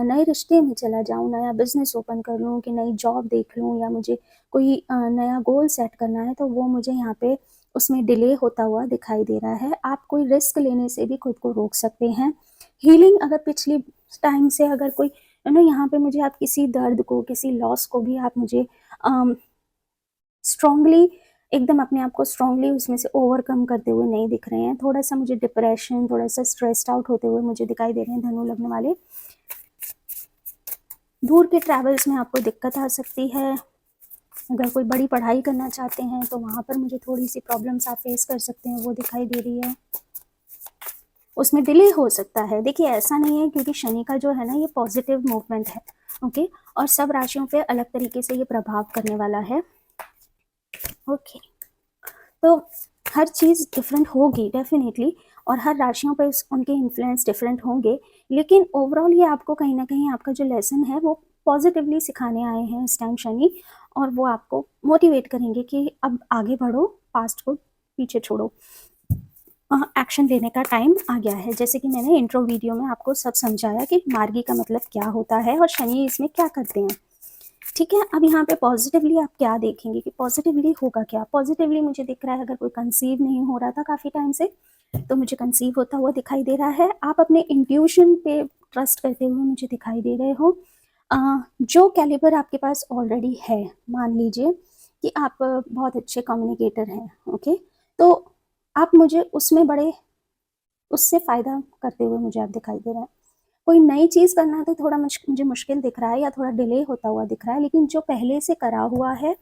नए रिश्ते में चला जाऊँ, नया बिजनेस ओपन कर लूँ, कि नई जॉब देख लूँ, या मुझे कोई नया गोल सेट करना है, तो वो मुझे यहाँ पे उसमें डिले होता हुआ दिखाई दे रहा है। आप कोई रिस्क लेने से भी खुद को रोक सकते हैं। हीलिंग अगर पिछली टाइम से अगर कोई यहाँ पे मुझे आप किसी दर्द को, किसी लॉस को भी आप मुझे स्ट्रांगली एकदम अपने आप को स्ट्रांगली उसमें से ओवरकम करते हुए नहीं दिख रहे हैं। थोड़ा सा मुझे डिप्रेशन, थोड़ा सा स्ट्रेस्ड आउट होते हुए मुझे दिखाई दे रहे हैं धनु लग्न वाले। दूर के ट्रैवल्स में आपको दिक्कत आ सकती है। अगर कोई बड़ी पढ़ाई करना चाहते हैं तो वहाँ पर मुझे थोड़ी सी प्रॉब्लम्स आप फेस कर सकते हैं, वो दिखाई दे रही है। उसमें डिले हो सकता है। देखिए ऐसा नहीं है, क्योंकि शनि का जो है ना ये पॉजिटिव मूवमेंट है, ओके, और सब राशियों पे अलग तरीके से ये प्रभाव करने वाला है, ओके। तो हर चीज़ डिफरेंट होगी डेफिनेटली, और हर राशियों पर उनके इन्फ्लुएंस डिफरेंट होंगे, लेकिन ओवरऑल ये आपको कहीं ना कहीं आपका जो लेसन है वो पॉजिटिवली सिखाने आए हैं इस टाइम शनि, और वो आपको मोटिवेट करेंगे कि अब आगे बढ़ो, पास्ट को पीछे छोड़ो, एक्शन लेने का टाइम आ गया है। जैसे कि मैंने इंट्रो वीडियो में आपको सब समझाया कि मार्गी का मतलब क्या होता है और शनि इसमें क्या करते हैं, ठीक है। अब यहाँ पे पॉजिटिवली आप क्या देखेंगे कि पॉजिटिवली होगा क्या। पॉजिटिवली मुझे दिख रहा है, अगर कोई कंसीव नहीं हो रहा था काफ़ी टाइम से, तो मुझे कंसीव होता हुआ दिखाई दे रहा है। आप अपने इंट्यूशन पे ट्रस्ट करते हुए मुझे दिखाई दे रहे हो। जो कैलिबर आपके पास ऑलरेडी है, मान लीजिए कि आप बहुत अच्छे कम्युनिकेटर हैं, ओके, तो आप मुझे उसमें बड़े उससे फ़ायदा करते हुए मुझे आप दिखाई दे रहे हैं। कोई नई चीज़ करना है तो थोड़ा मुझे मुश्किल दिख रहा है, या थोड़ा डिले होता हुआ दिख रहा है, लेकिन जो पहले से करा हुआ है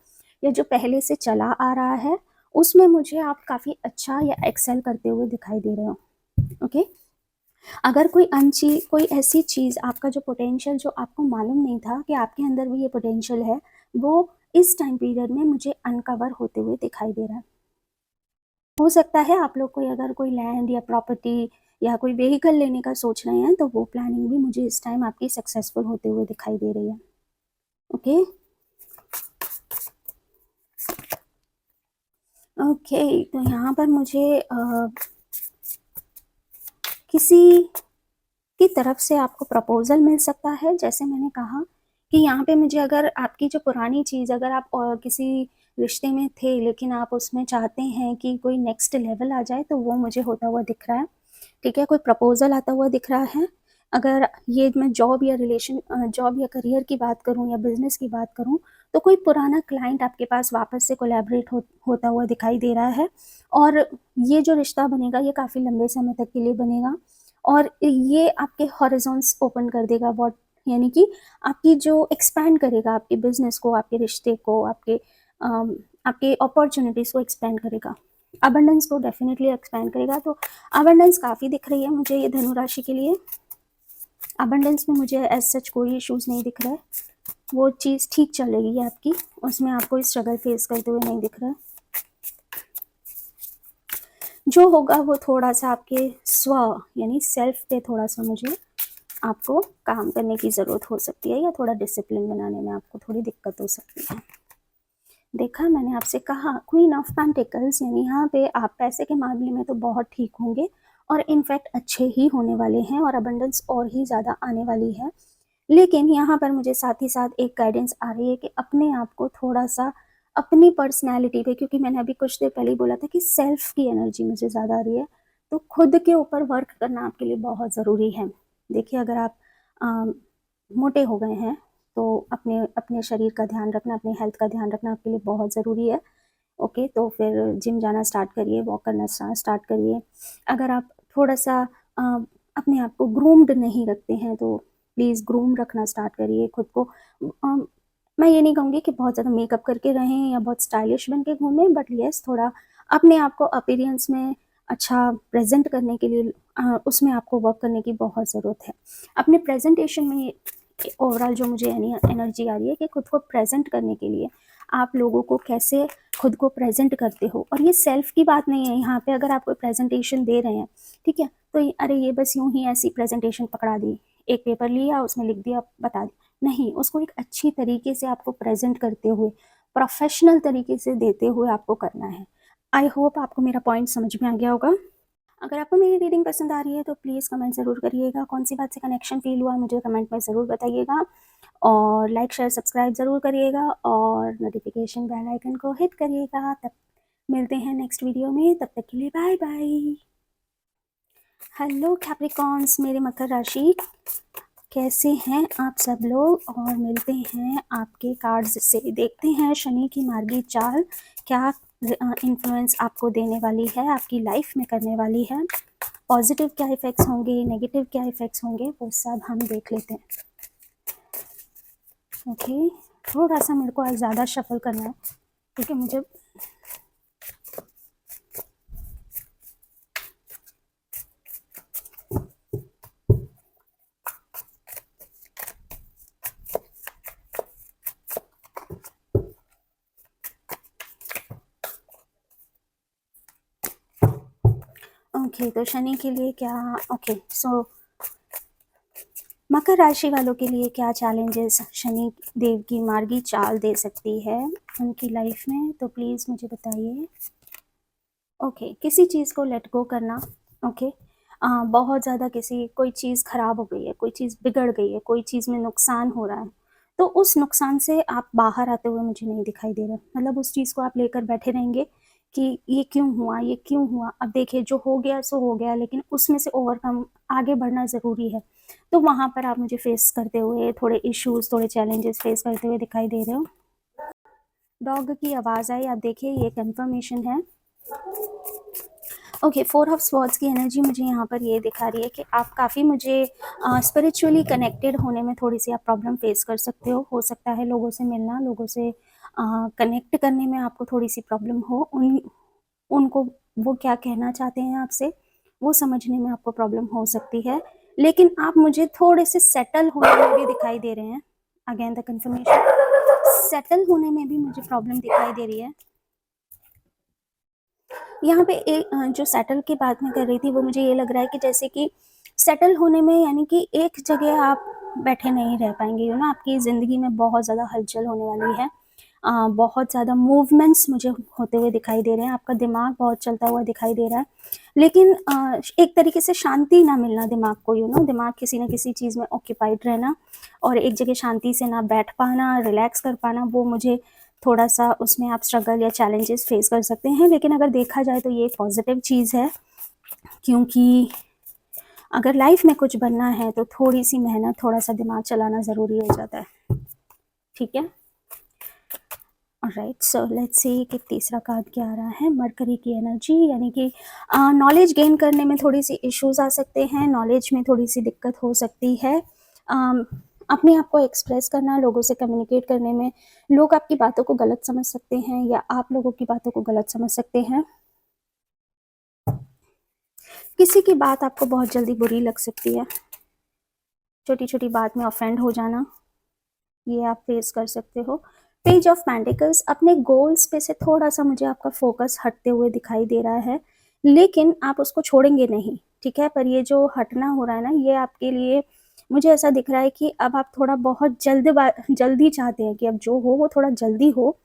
या जो पहले से चला आ रहा है उसमें मुझे आप काफ़ी अच्छा या एक्सेल करते हुए दिखाई दे रहे हो, ओके। अगर कोई ऐसी चीज़, आपका जो पोटेंशियल जो आपको मालूम नहीं था कि आपके अंदर भी ये पोटेंशियल है, वो इस टाइम पीरियड में मुझे अनकवर होते हुए दिखाई दे रहा है। हो सकता है आप लोग कोई अगर कोई लैंड या प्रॉपर्टी या कोई व्हीकल लेने का सोच रहे हैं, तो वो प्लानिंग भी मुझे इस टाइम आपकी सक्सेसफुल होते हुए दिखाई दे रही है, ओके। ओके, तो यहाँ पर मुझे किसी की तरफ से आपको प्रपोजल मिल सकता है। जैसे मैंने कहा कि यहाँ पे मुझे, अगर आपकी जो पुरानी चीज़, अगर आप किसी रिश्ते में थे लेकिन आप उसमें चाहते हैं कि कोई नेक्स्ट लेवल आ जाए, तो वो मुझे होता हुआ दिख रहा है, ठीक है। कोई प्रपोजल आता हुआ दिख रहा है। अगर ये मैं जॉब या करियर की बात करूं या बिजनेस की बात करूं, तो कोई पुराना क्लाइंट आपके पास वापस से कोलैबोरेट होता हुआ दिखाई दे रहा है, और ये जो रिश्ता बनेगा ये काफ़ी लंबे समय तक के लिए बनेगा, और ये आपके हॉरिजॉन्स ओपन कर देगा, वॉट यानी कि आपकी जो एक्सपैंड करेगा आपके बिजनेस को, आपके रिश्ते को, आपके अपॉर्चुनिटीज़ को एक्सपैंड करेगा, अबंडेंस को डेफिनेटली एक्सपैंड करेगा। तो अबंडेंस काफ़ी दिख रही है मुझे ये धनु राशि के लिए। अबंडेंस में मुझे एज सच कोई इश्यूज नहीं दिख रहा है, वो चीज़ ठीक चल रही है आपकी, उसमें आपको स्ट्रगल फेस करते हुए नहीं दिख रहा है। जो होगा वो थोड़ा सा आपके स्व यानी सेल्फ पे थोड़ा सा मुझे आपको काम करने की ज़रूरत हो सकती है या थोड़ा डिसिप्लिन बनाने में आपको थोड़ी दिक्कत हो सकती है। देखा, मैंने आपसे कहा क्वीन ऑफ पेंटिकल्स, यानी यहाँ पे आप पैसे के मामले में तो बहुत ठीक होंगे और इनफैक्ट अच्छे ही होने वाले हैं और अबंडेंस और ही ज़्यादा आने वाली है। लेकिन यहाँ पर मुझे साथ ही साथ एक गाइडेंस आ रही है कि अपने आप को थोड़ा सा अपनी पर्सनैलिटी पे, क्योंकि मैंने अभी कुछ देर पहले ही बोला था कि सेल्फ की एनर्जी मुझे ज़्यादा आ रही है, तो खुद के ऊपर वर्क करना आपके लिए बहुत ज़रूरी है। देखिए, अगर आप मोटे हो गए हैं तो अपने अपने शरीर का ध्यान रखना, अपने हेल्थ का ध्यान रखना आपके लिए बहुत ज़रूरी है। ओके, तो फिर जिम जाना स्टार्ट करिए, वॉक करना स्टार्ट करिए। अगर आप थोड़ा सा अ, अपने आप को ग्रूम्ड नहीं रखते हैं तो प्लीज़ ग्रूम रखना स्टार्ट करिए खुद को। मैं ये नहीं कहूँगी कि बहुत ज़्यादा मेकअप करके रहें या बहुत स्टाइलिश बन के घूमें, बट येस, थोड़ा अपने आप को अपीयरेंस में अच्छा प्रेजेंट करने के लिए उसमें आपको वर्क करने की बहुत ज़रूरत है। अपने प्रेजेंटेशन में ओवरऑल जो मुझे एनर्जी आ रही है कि खुद को प्रेजेंट करने के लिए आप लोगों को कैसे खुद को प्रेजेंट करते हो, और ये सेल्फ की बात नहीं है यहाँ पे। अगर आप कोई प्रेजेंटेशन दे रहे हैं, ठीक है, तो अरे ये बस यूं ही ऐसी प्रेजेंटेशन पकड़ा दी, एक पेपर लिया उसमें लिख दिया बता दी, नहीं, उसको एक अच्छी तरीके से आपको प्रेजेंट करते हुए, प्रोफेशनल तरीके से देते हुए आपको करना है। आई होप आपको मेरा पॉइंट समझ में आ गया होगा। अगर आपको मेरी रीडिंग पसंद आ रही है तो प्लीज़ कमेंट ज़रूर करिएगा, कौन सी बात से कनेक्शन फील हुआ मुझे कमेंट में ज़रूर बताइएगा, और लाइक शेयर सब्सक्राइब ज़रूर करिएगा और नोटिफिकेशन बेल आइकन को हिट करिएगा। तब मिलते हैं नेक्स्ट वीडियो में, तब तक के लिए बाय बाय। हेलो कैप्रिकॉन्स, मेरे मकर राशि, कैसे हैं आप सब लोग, और मिलते हैं आपके कार्ड्स से। देखते हैं शनि की मार्गी चाल क्या इन्फ्लुएंस आपको देने वाली है, आपकी लाइफ में करने वाली है। पॉजिटिव क्या इफ़ेक्ट्स होंगे, नेगेटिव क्या इफ़ेक्ट्स होंगे, वो सब हम देख लेते हैं। ओके, थोड़ा सा मेरे को आज ज़्यादा शफल करना है क्योंकि मुझे ओके, तो शनि के लिए क्या, ओके, सो मकर राशि वालों के लिए क्या चैलेंजेस शनि देव की मार्गी चाल दे सकती है उनकी लाइफ में, तो प्लीज़ मुझे बताइए। ओके, किसी चीज़ को लेट गो करना। ओके, बहुत ज़्यादा कोई चीज़ ख़राब हो गई है, कोई चीज़ बिगड़ गई है, कोई चीज़ में नुकसान हो रहा है, तो उस नुकसान से आप बाहर आते हुए मुझे नहीं दिखाई दे रहा। मतलब उस चीज़ को आप लेकर बैठे रहेंगे कि ये क्यों हुआ, ये क्यों हुआ। अब देखिए, जो हो गया सो हो गया, लेकिन उसमें से ओवरकम आगे बढ़ना ज़रूरी है। तो वहाँ पर आप मुझे फेस करते हुए थोड़े इश्यूज़, थोड़े चैलेंजेस फेस करते हुए दिखाई दे रहे हो। डॉग की आवाज़ आई, आप देखिए, ये कंफर्मेशन है। ओके, 4 ऑफ स्वॉर्ड्स की एनर्जी मुझे यहाँ पर ये दिखा रही है कि आप काफ़ी मुझे स्पिरिचुअली कनेक्टेड होने में थोड़ी सी आप प्रॉब्लम फेस कर सकते हो सकता है लोगों से मिलना, लोगों से कनेक्ट करने में आपको थोड़ी सी प्रॉब्लम हो, उनको वो क्या कहना चाहते हैं आपसे वो समझने में आपको प्रॉब्लम हो सकती है। लेकिन आप मुझे थोड़े से सेटल होने में भी दिखाई दे रहे हैं। अगेन द कंफर्मेशन, सेटल होने में भी मुझे प्रॉब्लम दिखाई दे रही है। यहाँ पे एक जो सेटल की बात मैं कर रही थी वो मुझे ये लग रहा है कि जैसे कि सेटल होने में, यानी कि एक जगह आप बैठे नहीं रह पाएंगे, यू ना, आपकी ज़िंदगी में बहुत ज़्यादा हलचल होने वाली है। बहुत ज़्यादा मूवमेंट्स मुझे होते हुए दिखाई दे रहे हैं, आपका दिमाग बहुत चलता हुआ दिखाई दे रहा है, लेकिन एक तरीके से शांति ना मिलना दिमाग को, यू नो, दिमाग किसी न किसी चीज़ में ऑक्यूपाइड रहना और एक जगह शांति से ना बैठ पाना, रिलैक्स कर पाना, वो मुझे थोड़ा सा उसमें आप स्ट्रगल या चैलेंजेस फेस कर सकते हैं। लेकिन अगर देखा जाए तो ये पॉजिटिव चीज़ है, क्योंकि अगर लाइफ में कुछ बनना है तो थोड़ी सी मेहनत, थोड़ा सा दिमाग चलाना ज़रूरी हो जाता है। ठीक है, राइट, सो लेट्स सी कि तीसरा कार्ड क्या आ रहा है। मरकरी की एनर्जी, यानी कि नॉलेज गेन करने में थोड़ी सी इश्यूज आ सकते हैं, नॉलेज में थोड़ी सी दिक्कत हो सकती है। अपने आप को एक्सप्रेस करना, लोगों से कम्युनिकेट करने में लोग आपकी बातों को गलत समझ सकते हैं या आप लोगों की बातों को गलत समझ सकते हैं। किसी की बात आपको बहुत जल्दी बुरी लग सकती है, छोटी छोटी बात में ऑफेंड हो जाना, ये आप फेस कर सकते हो। पेज ऑफ पेंटिकल्स, अपने गोल्स पे से थोड़ा सा मुझे आपका फोकस हटते हुए दिखाई दे रहा है, लेकिन आप उसको छोड़ेंगे नहीं, ठीक है, पर ये जो हटना हो रहा है ना, ये आपके लिए मुझे ऐसा दिख रहा है कि अब आप थोड़ा बहुत जल्दी चाहते हैं कि अब जो हो वो थोड़ा जल्दी हो,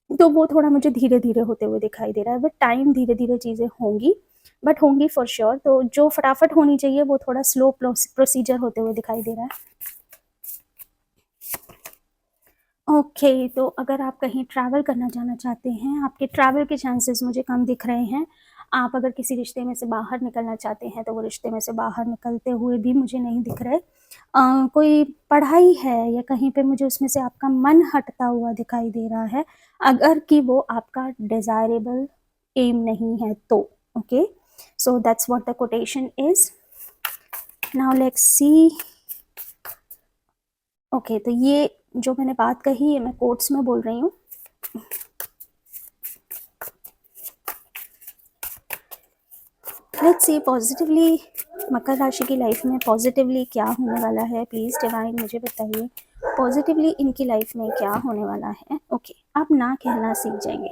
तो वो थोड़ा मुझे धीरे-धीरे होते हुए दिखाई दे रहा है। विद टाइम धीरे-धीरे चीज़ें होंगी, बट होंगी फॉर श्योर। तो जो फटाफट होनी चाहिए वो थोड़ा स्लो प्रोसीजर होते हुए दिखाई दे रहा है। ओके, तो अगर आप कहीं ट्रैवल करना जाना चाहते हैं, आपके ट्रैवल के चांसेस मुझे कम दिख रहे हैं। आप अगर किसी रिश्ते में से बाहर निकलना चाहते हैं, तो वो रिश्ते में से बाहर निकलते हुए भी मुझे नहीं दिख रहे। कोई पढ़ाई है या कहीं पे मुझे उसमें से आपका मन हटता हुआ दिखाई दे रहा है, अगर कि वो आपका डिज़ायरेबल एम नहीं है तो। Okay, so that's what the quotation is. Now let's see. Okay, तो ये जो मैंने बात कही है मैं कोट्स में बोल रही हूँ। लेट्स सी पॉजिटिवली मकर राशि की लाइफ में पॉजिटिवली क्या होने वाला है। प्लीज़ डिवाइन मुझे बताइए पॉजिटिवली इनकी लाइफ में क्या होने वाला है। ओके, आप ना कहना सीख जाएंगे,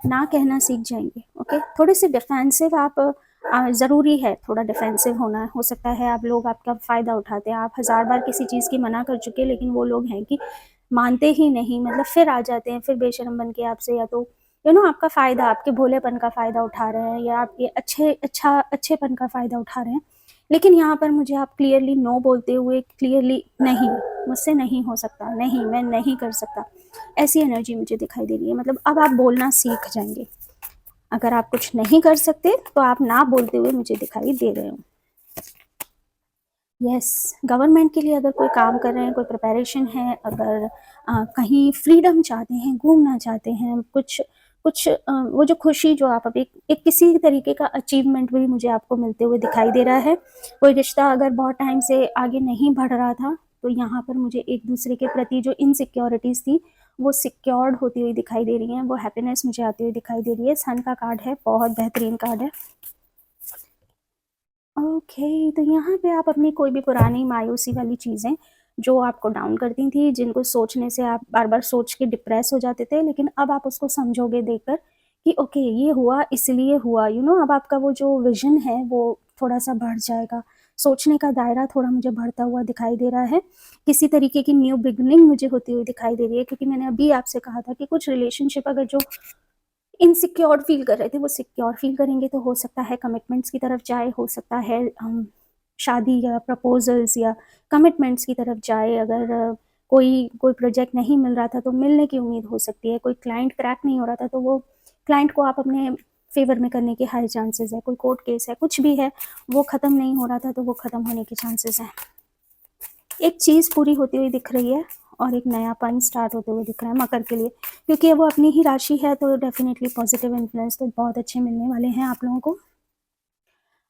ना कहना सीख जाएंगे। ओके, थोड़े से डिफेंसिव आप ज़रूरी है थोड़ा डिफेंसिव होना। हो सकता है आप लोग आपका फ़ायदा उठाते हैं, आप हज़ार बार किसी चीज़ की मना कर चुके, लेकिन वो लोग हैं कि मानते ही नहीं, मतलब फिर आ जाते हैं, फिर बेशरम बन के आपसे, या तो आपका फ़ायदा, आपके भोलेपन का फ़ायदा उठा रहे हैं, या आपके अच्छेपन का फ़ायदा उठा रहे हैं। लेकिन यहाँ पर मुझे आप क्लियरली नो बोलते हुए, क्लियरली नहीं, मुझसे नहीं हो सकता, नहीं मैं नहीं कर सकता, ऐसी एनर्जी मुझे दिखाई दे रही है। मतलब अब आप बोलना सीख जाएंगे। अगर आप कुछ नहीं कर सकते तो आप ना बोलते हुए मुझे दिखाई दे रहे हो। यस, गवर्नमेंट के लिए अगर कोई काम कर रहे हैं, कोई प्रिपरेशन है, अगर कहीं फ्रीडम चाहते हैं, घूमना चाहते हैं, कुछ कुछ वो जो खुशी जो आप अभी एक किसी तरीके का अचीवमेंट भी मुझे आपको मिलते हुए दिखाई दे रहा है। कोई रिश्ता अगर बहुत टाइम से आगे नहीं बढ़ रहा था, तो यहाँ पर मुझे एक दूसरे के प्रति जो इनसिक्योरिटीज़ थी वो सिक्योर्ड होती हुई दिखाई दे रही हैं, वो हैप्पीनेस मुझे आती हुई दिखाई दे रही है। सन का कार्ड है, बहुत बेहतरीन कार्ड है। ओके, तो यहाँ पे आप अपनी कोई भी पुरानी मायूसी वाली चीज़ें जो आपको डाउन करती थी, जिनको सोचने से आप बार बार सोच के डिप्रेस हो जाते थे, लेकिन अब आप उसको समझोगे देखकर कि ओके ये हुआ इसलिए हुआ, अब आपका वो जो विजन है वो थोड़ा सा बढ़ जाएगा। सोचने का दायरा थोड़ा मुझे बढ़ता हुआ दिखाई दे रहा है। किसी तरीके की न्यू बिगनिंग मुझे होती हुई दिखाई दे रही है, क्योंकि मैंने अभी आपसे कहा था कि कुछ रिलेशनशिप अगर जो इनसिक्योर फील कर रहे थे वो सिक्योर फील करेंगे, तो हो सकता है कमिटमेंट्स की तरफ जाए, हो सकता है शादी या प्रपोजल्स या कमिटमेंट्स की तरफ जाए। अगर कोई कोई प्रोजेक्ट नहीं मिल रहा था तो मिलने की उम्मीद हो सकती है। कोई क्लाइंट क्रैक नहीं हो रहा था तो वो क्लाइंट को आप अपने फेवर में करने के हाई चांसेस है। कोई कोर्ट केस है, कुछ भी है, वो ख़त्म नहीं हो रहा था तो वो ख़त्म होने के चांसेस हैं। एक चीज़ पूरी होती हुई दिख रही है और एक नयापन स्टार्ट होते हुए दिख रहा है मकर के लिए, क्योंकि वो अपनी ही राशि है, तो डेफिनेटली पॉजिटिव इन्फ्लुएंस तो बहुत अच्छे मिलने वाले हैं आप लोगों को।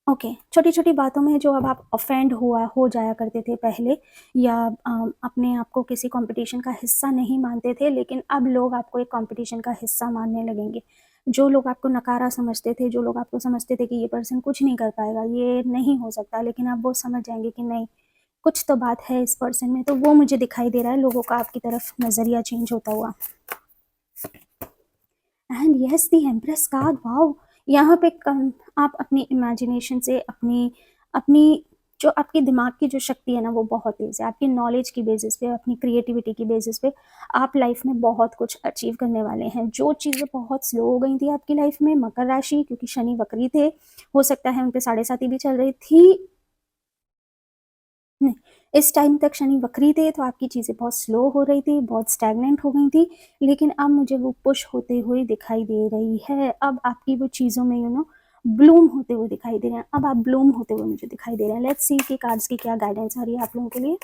ओके, छोटी छोटी बातों में जो अब आप ऑफेंड हो जाया करते थे पहले, या अपने आप को किसी कंपटीशन का हिस्सा नहीं मानते थे, लेकिन अब लोग आपको एक कंपटीशन का हिस्सा मानने लगेंगे। जो लोग आपको नकारा समझते थे, जो लोग आपको समझते थे कि ये पर्सन कुछ नहीं कर पाएगा, ये नहीं हो सकता, लेकिन अब वो समझ जाएंगे कि नहीं, कुछ तो बात है इस पर्सन में। तो वो मुझे दिखाई दे रहा है, लोगों का आपकी तरफ नज़रिया चेंज होता हुआ। And yes, the empress card, wow. यहाँ पे आप अपनी इमेजिनेशन से अपनी अपनी जो आपके दिमाग की जो शक्ति है ना वो बहुत तेज़ है। आपकी नॉलेज की बेसिस पे, अपनी क्रिएटिविटी की बेसिस पे आप लाइफ में बहुत कुछ अचीव करने वाले हैं। जो चीज़ें बहुत स्लो हो गई थी आपकी लाइफ में, मकर राशि, क्योंकि शनि वक्री थे, हो सकता है उन पे 7.5 भी चल रही थी, नहीं, इस टाइम तक शनि वक्री थे तो आपकी चीज़ें बहुत स्लो हो रही थी, बहुत स्टैग्नेंट हो गई थी, लेकिन अब मुझे वो पुश होते हुए दिखाई दे रही है। अब आपकी वो चीज़ों में ब्लूम होते हुए दिखाई दे रहे हैं। अब आप ब्लूम होते हुए मुझे दिखाई दे रहे हैं। लेट्स सी कि कार्ड्स की क्या गाइडेंस आ रही है आप लोगों के लिए।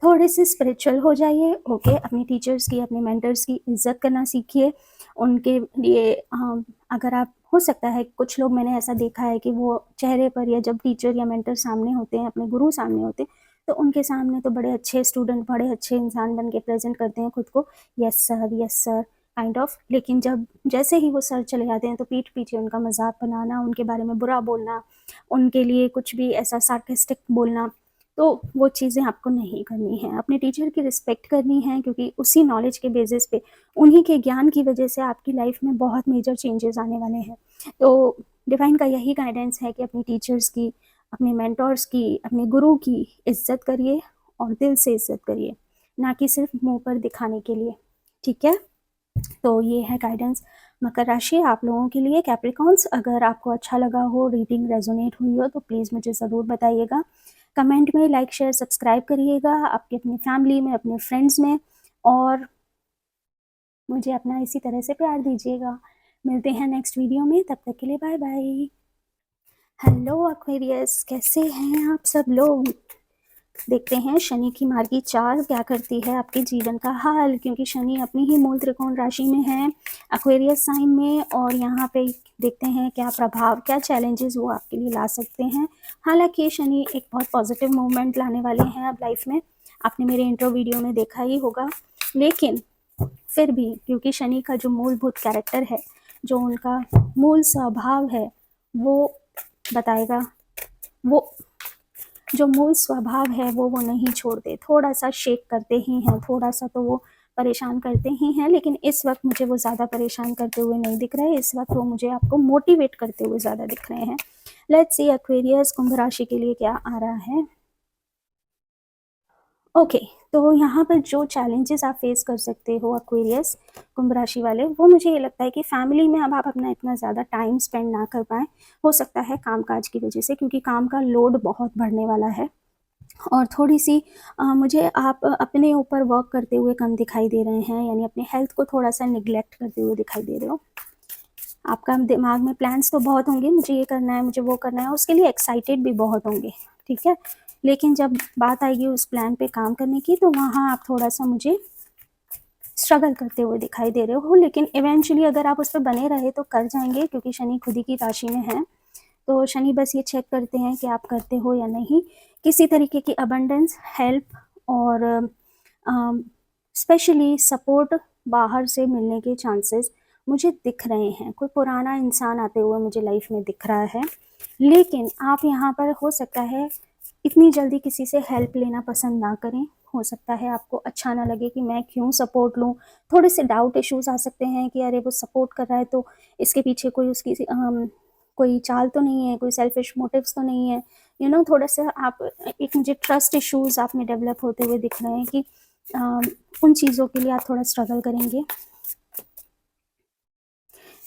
थोड़े से स्पिरिचुअल हो जाइए। ओके, अपने टीचर्स की, अपने मेंटर्स की इज्जत करना सीखिए। उनके लिए अगर आप, हो सकता है कुछ लोग, मैंने ऐसा देखा है कि वो चेहरे पर, या जब टीचर या मेंटर सामने होते हैं, अपने गुरु सामने होते हैं, तो उनके सामने तो बड़े अच्छे स्टूडेंट, बड़े अच्छे इंसान बन के प्रेजेंट करते हैं खुद को, यस सर काइंड ऑफ। लेकिन जब जैसे ही वो सर चले जाते हैं तो पीठ पीछे उनका मजाक बनाना, उनके बारे में बुरा बोलना, उनके लिए कुछ भी ऐसा सार्केस्टिक बोलना, तो वो चीज़ें आपको नहीं करनी है। अपने टीचर की रिस्पेक्ट करनी है, क्योंकि उसी नॉलेज के बेसिस पे, उन्हीं के ज्ञान की वजह से आपकी लाइफ में बहुत मेजर चेंजेस आने वाले हैं। तो डिवाइन का यही गाइडेंस है कि अपनी टीचर्स की, अपने मेंटोर्स की, अपने गुरु की इज्जत करिए और दिल से इज्जत करिए, ना कि सिर्फ मुंह पर दिखाने के लिए। ठीक है, तो ये है गाइडेंस मकर राशि आप लोगों के लिए। कैप्रिकॉन्स, अगर आपको अच्छा लगा हो, रीडिंग रेजोनेट हुई हो, तो प्लीज़ मुझे ज़रूर बताइएगा। कमेंट में लाइक शेयर सब्सक्राइब करिएगा आपके अपनी फैमिली में, अपने फ्रेंड्स में, और मुझे अपना इसी तरह से प्यार दीजिएगा। मिलते हैं नेक्स्ट वीडियो में, तब तक के लिए बाय बाय। हेलो एक्वेरियस, कैसे हैं आप सब लोग। देखते हैं शनि की मार्गी चाल क्या करती है आपके जीवन का हाल, क्योंकि शनि अपनी ही मूल त्रिकोण राशि में है, एक्वेरियस साइन में, और यहाँ पे देखते हैं क्या प्रभाव, क्या चैलेंजेस वो आपके लिए ला सकते हैं। हालांकि शनि एक बहुत पॉजिटिव मूवमेंट लाने वाले हैं अब लाइफ में, आपने मेरे इंट्रो वीडियो में देखा ही होगा, लेकिन फिर भी क्योंकि शनि का जो मूलभूत कैरेक्टर है, जो उनका मूल स्वभाव है, वो बताएगा, वो जो मूल स्वभाव है वो नहीं छोड़ते, थोड़ा सा शेक करते ही हैं, थोड़ा सा तो वो परेशान करते ही हैं, लेकिन इस वक्त मुझे वो ज़्यादा परेशान करते हुए नहीं दिख रहे, इस वक्त वो मुझे आपको मोटिवेट करते हुए ज़्यादा दिख रहे हैं। लेट्स सी एक्वेरियस कुंभ राशि के लिए क्या आ रहा है। ओके, तो यहाँ पर जो चैलेंजेस आप फेस कर सकते हो एक्वेरियस कुंभ राशि वाले, वो मुझे ये लगता है कि फैमिली में अब आप अपना इतना ज़्यादा टाइम स्पेंड ना कर पाएँ, हो सकता है कामकाज की वजह से, क्योंकि काम का लोड बहुत बढ़ने वाला है, और थोड़ी सी मुझे आप अपने ऊपर वर्क करते हुए कम दिखाई दे रहे हैं, यानी अपने हेल्थ को थोड़ा सा निगलेक्ट करते हुए दिखाई दे रहे हो। आपका दिमाग में प्लान्स तो बहुत होंगे, मुझे ये करना है, मुझे वो करना है, उसके लिए एक्साइटेड भी बहुत होंगे, ठीक है, लेकिन जब बात आएगी उस प्लान पे काम करने की, तो वहाँ आप थोड़ा सा मुझे स्ट्रगल करते हुए दिखाई दे रहे हो, लेकिन इवेंचुअली अगर आप उस पर बने रहे तो कर जाएंगे, क्योंकि शनि खुद ही की राशि में है। तो शनि बस ये चेक करते हैं कि आप करते हो या नहीं। किसी तरीके की अबंडेंस, हेल्प और स्पेशली सपोर्ट बाहर से मिलने के चांसेस मुझे दिख रहे हैं। कोई पुराना इंसान आते हुए मुझे लाइफ में दिख रहा है, लेकिन आप यहाँ पर हो सकता है इतनी जल्दी किसी से हेल्प लेना पसंद ना करें। हो सकता है आपको अच्छा ना लगे कि मैं क्यों सपोर्ट लूँ, थोड़े से डाउट इश्यूज आ सकते हैं कि अरे वो सपोर्ट कर रहा है तो इसके पीछे कोई उसकी कोई चाल तो नहीं है, कोई सेल्फिश मोटिव्स तो नहीं है, थोड़ा सा आप एक मुझे ट्रस्ट इश्यूज आप में डेवलप होते हुए दिख रहे हैं कि उन चीज़ों के लिए आप थोड़ा स्ट्रगल करेंगे।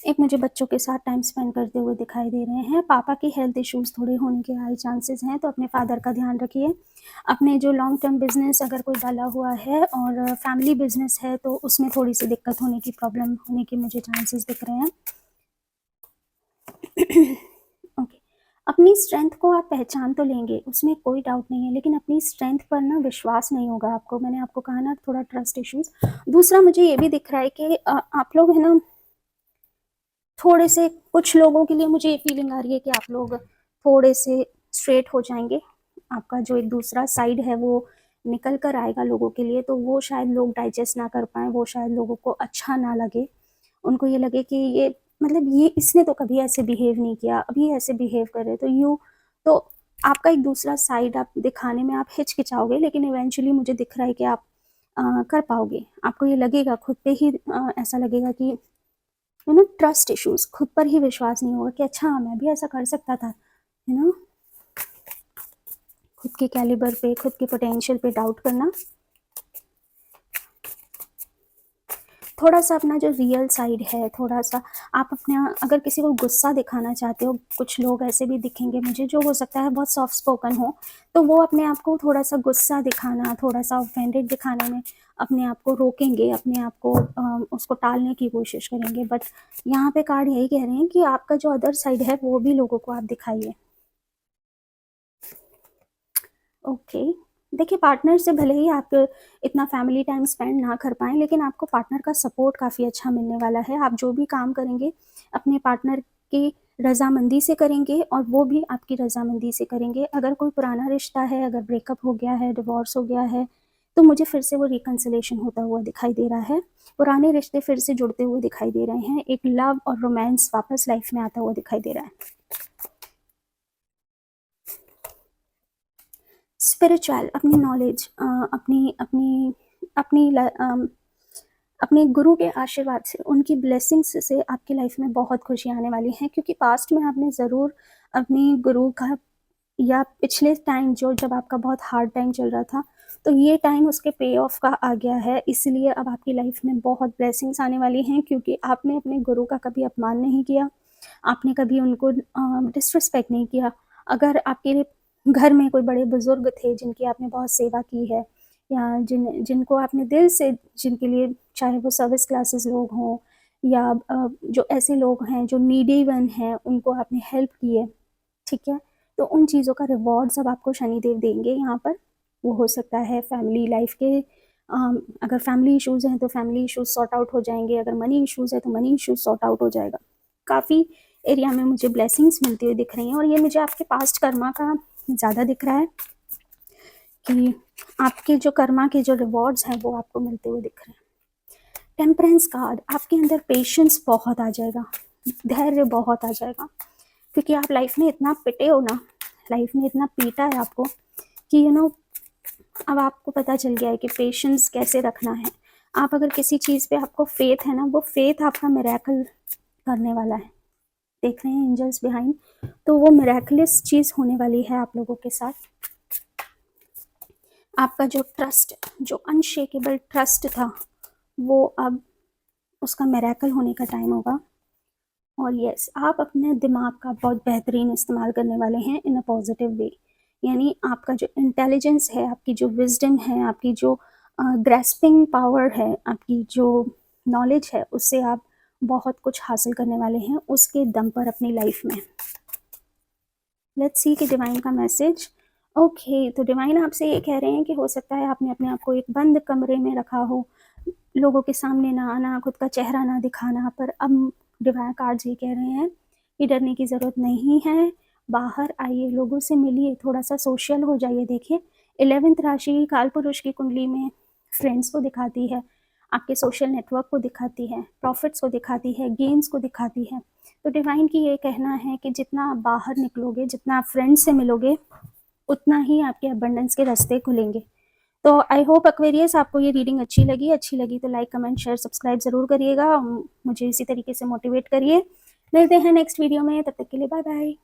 एक मुझे बच्चों के साथ टाइम स्पेंड करते हुए दिखाई दे रहे हैं। पापा की हेल्थ इश्यूज थोड़े होने के हाई चांसेस हैं, तो अपने फादर का ध्यान रखिए। अपने जो लॉन्ग टर्म बिजनेस अगर कोई डाला हुआ है और फैमिली बिजनेस है, तो उसमें थोड़ी सी दिक्कत होने की, प्रॉब्लम होने की मुझे चांसेस दिख रहे हैं। ओके, अपनी स्ट्रेंथ को आप पहचान तो लेंगे, उसमें कोई डाउट नहीं है, लेकिन अपनी स्ट्रेंथ पर ना विश्वास नहीं होगा आपको। मैंने आपको कहा ना, थोड़ा ट्रस्ट इश्यूज। दूसरा मुझे ये भी दिख रहा है कि आप लोग है ना, थोड़े से, कुछ लोगों के लिए मुझे ये फीलिंग आ रही है कि आप लोग थोड़े से स्ट्रेट हो जाएंगे। आपका जो एक दूसरा साइड है वो निकल कर आएगा लोगों के लिए, तो वो शायद लोग डाइजेस्ट ना कर पाए, वो शायद लोगों को अच्छा ना लगे, उनको ये लगे कि ये मतलब ये इसने तो कभी ऐसे बिहेव नहीं किया, अभी ऐसे बिहेव कर रहे, तो आपका एक दूसरा साइड आप दिखाने में आप हिचकिचाओगे, लेकिन इवेंचुअली मुझे दिख रहा है कि आप कर पाओगे। आपको ये लगेगा खुद पे ही, ऐसा लगेगा कि ट्रस्ट इश्यूज, खुद पर ही विश्वास नहीं होगा कि अच्छा मैं भी ऐसा कर सकता था, खुद के कैलिबर पे, खुद के पोटेंशियल पे डाउट करना। थोड़ा सा अपना जो रियल साइड है, थोड़ा सा आप अपना, अगर किसी को गुस्सा दिखाना चाहते हो, कुछ लोग ऐसे भी दिखेंगे मुझे जो हो सकता है बहुत सॉफ्ट स्पोकन हो, तो वो अपने आप को थोड़ा सा गुस्सा दिखाना, थोड़ा सा ऑफेंडेड दिखाने में अपने आप को रोकेंगे, अपने आप को उसको टालने की कोशिश करेंगे। बट यहाँ पे कार्ड यही कह रहे हैं कि आपका जो अदर साइड है वो भी लोगों को आप दिखाइए। ओके, देखिए, पार्टनर से भले ही आप इतना फैमिली टाइम स्पेंड ना कर पाएँ, लेकिन आपको पार्टनर का सपोर्ट काफ़ी अच्छा मिलने वाला है। आप जो भी काम करेंगे अपने पार्टनर की रज़ामंदी से करेंगे, और वो भी आपकी रज़ामंदी से करेंगे। अगर कोई पुराना रिश्ता है, अगर ब्रेकअप हो गया है, डिवोर्स हो गया है, तो मुझे फिर से वो रिकन्सिलेशन होता हुआ दिखाई दे रहा है। पुराने रिश्ते फिर से जुड़ते हुए दिखाई दे रहे हैं। एक लव और रोमांस वापस लाइफ में आता हुआ दिखाई दे रहा है। स्पिरिचुअल, अपनी नॉलेज, अपनी अपनी अपनी अपने गुरु के आशीर्वाद से, उनकी ब्लेसिंग्स से आपकी लाइफ में बहुत खुशियाँ आने वाली हैं, क्योंकि पास्ट में आपने ज़रूर अपनी गुरु का, या पिछले टाइम जो जब आपका बहुत हार्ड टाइम चल रहा था, तो ये टाइम उसके पे ऑफ का आ गया है। इसलिए अब आपकी लाइफ में बहुत ब्लेसिंग्स आने वाली हैं, क्योंकि आपने अपने गुरु का कभी अपमान नहीं किया, आपने कभी उनको डिसरिस्पेक्ट नहीं किया। अगर आपके घर में कोई बड़े बुजुर्ग थे जिनकी आपने बहुत सेवा की है, या जिनको आपने दिल से, जिनके लिए, चाहे वो सर्विस क्लासेस लोग हों, या जो ऐसे लोग हैं जो नीडी वन हैं, उनको आपने हेल्प की है, ठीक है, तो उन चीज़ों का रिवॉर्ड्स अब आपको शनिदेव देंगे यहाँ पर। वो हो सकता है फैमिली लाइफ के, अगर फैमिली इश्यूज़ हैं तो फैमिली इश्यूज़ सॉर्ट आउट हो जाएंगे, अगर मनी इश्यूज़ है तो मनी इश्यूज़ सॉर्ट आउट हो जाएगा। काफ़ी एरिया में मुझे ब्लेसिंग्स मिलती हुई दिख रही हैं, और ये मुझे आपके पास्ट कर्मा का ज़्यादा दिख रहा है कि आपके जो कर्मा के जो रिवॉर्ड्स हैं वो आपको मिलते हुए दिख रहे हैं। टेम्परेंस कार्ड, आपके अंदर पेशेंस बहुत आ जाएगा, धैर्य बहुत आ जाएगा, क्योंकि आप लाइफ में इतना पिटे हो ना, लाइफ में इतना पीटा है आपको कि अब आपको पता चल गया है कि पेशेंस कैसे रखना है। आप अगर किसी चीज़ पे आपको फेथ है ना, वो फेथ आपका मिरेकल करने वाला है। देख रहे हैं एंजल्स बिहाइंड, तो वो मिरेकलस चीज़ होने वाली है आप लोगों के साथ। आपका जो ट्रस्ट, जो अनशेकेबल ट्रस्ट था, वो अब उसका मिरेकल होने का टाइम होगा। और यस, आप अपने दिमाग का बहुत बेहतरीन इस्तेमाल करने वाले हैं इन अ पॉजिटिव वे। यानी आपका जो इंटेलिजेंस है, आपकी जो विजडम है, आपकी जो ग्रेस्पिंग पावर है, आपकी जो नॉलेज है, उससे आप बहुत कुछ हासिल करने वाले हैं उसके दम पर अपनी लाइफ में। लेट्स सी कि डिवाइन का मैसेज। ओके, तो डिवाइन आपसे ये कह रहे हैं कि हो सकता है आपने अपने आप को एक बंद कमरे में रखा हो, लोगों के सामने ना आना, खुद का चेहरा ना दिखाना, पर अब डिवाइन कार्ड्स ये कह रहे हैं कि डरने की ज़रूरत नहीं है, बाहर आइए, लोगों से मिलिए, थोड़ा सा सोशल हो जाइए। देखिए 11th राशि काल पुरुष की कुंडली में फ्रेंड्स को दिखाती है, आपके सोशल नेटवर्क को दिखाती है, प्रॉफिट्स को दिखाती है, गेन्स को दिखाती है। तो डिवाइन की ये कहना है कि जितना आप बाहर निकलोगे, जितना आप फ्रेंड्स से मिलोगे, उतना ही आपके अबंडेंस के रास्ते खुलेंगे। तो आई होप एक्वेरियस आपको ये रीडिंग अच्छी लगी तो लाइक कमेंट शेयर सब्सक्राइब ज़रूर करिएगा, मुझे इसी तरीके से मोटिवेट करिए। मिलते हैं नेक्स्ट वीडियो में, तब तक के लिए बाय बाय।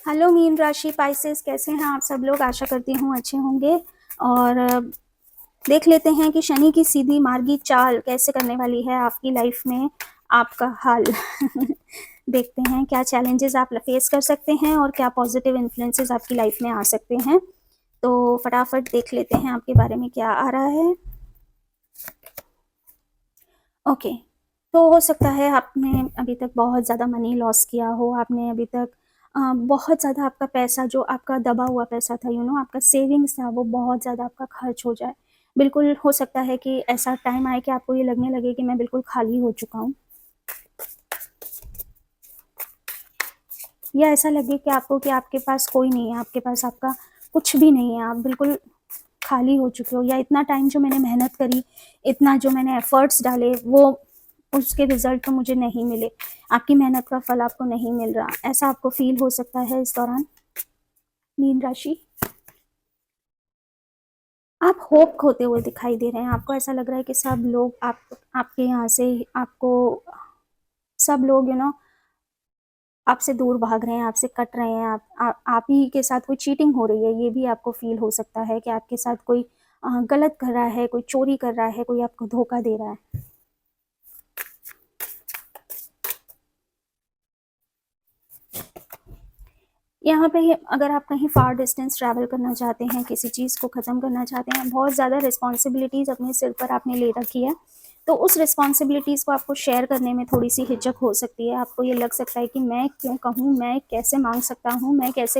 हेलो मीन राशि पाइसेस, कैसे हैं आप सब लोग? आशा करती हूँ अच्छे होंगे। और देख लेते हैं कि शनि की सीधी मार्गी चाल कैसे करने वाली है आपकी लाइफ में आपका हाल। देखते हैं क्या चैलेंजेस आप फेस कर सकते हैं और क्या पॉजिटिव इन्फ्लुएंसेस आपकी लाइफ में आ सकते हैं। तो फटाफट देख लेते हैं आपके बारे में क्या आ रहा है। ओके, तो हो सकता है आपने अभी तक बहुत ज़्यादा मनी लॉस किया हो, आपने अभी तक बहुत ज़्यादा आपका पैसा, जो आपका दबा हुआ पैसा था, आपका सेविंग्स था, वो बहुत ज़्यादा आपका खर्च हो जाए। बिल्कुल हो सकता है कि ऐसा टाइम आए कि आपको ये लगने लगे कि मैं बिल्कुल खाली हो चुका हूँ, या ऐसा लगे कि आपको कि आपके पास कोई नहीं है, आपके पास आपका कुछ भी नहीं है, आप बिल्कुल खाली हो चुके हो, या इतना टाइम जो मैंने मेहनत करी, इतना जो मैंने एफर्ट्स डाले, वो उसके रिजल्ट तो मुझे नहीं मिले, आपकी मेहनत का फल आपको नहीं मिल रहा, ऐसा आपको फील हो सकता है इस दौरान मीन राशि। आप होप खोते हुए दिखाई दे रहे हैं, आपको ऐसा लग रहा है कि सब लोग आपके यहाँ से आपको, सब लोग आपसे दूर भाग रहे हैं, आपसे कट रहे हैं, आप ही के साथ कोई चीटिंग हो रही है, ये भी आपको फील हो सकता है कि आपके साथ कोई गलत कर रहा है, कोई चोरी कर रहा है, कोई आपको धोखा दे रहा है। यहाँ पे अगर आप कहीं फार डिस्टेंस ट्रैवल करना चाहते हैं, किसी चीज़ को ख़त्म करना चाहते हैं, बहुत ज़्यादा रिस्पॉन्सिबिलिटीज़ अपने सिर पर आपने ले रखी है, तो उस रिस्पॉन्सिबिलिटीज़ को आपको शेयर करने में थोड़ी सी हिचक हो सकती है। आपको ये लग सकता है कि मैं क्यों कहूँ, मैं कैसे मांग सकता हूँ, मैं कैसे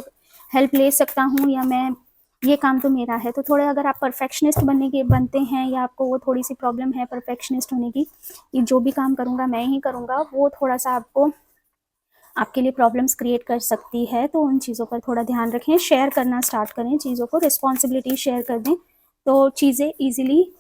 हेल्प ले सकता हूँ, या मैं, ये काम तो मेरा है। तो थोड़े अगर आप परफेक्शनिस्ट बनते हैं, या आपको वो थोड़ी सी प्रॉब्लम है परफेक्शनिस्ट होने की, कि जो भी काम करूँगा मैं ही करूँगा, वो थोड़ा सा आपको, आपके लिए प्रॉब्लम्स क्रिएट कर सकती है। तो उन चीज़ों पर थोड़ा ध्यान रखें, शेयर करना स्टार्ट करें चीज़ों को, रिस्पॉन्सिबिलिटी शेयर कर दें, तो चीज़ें ईजिली,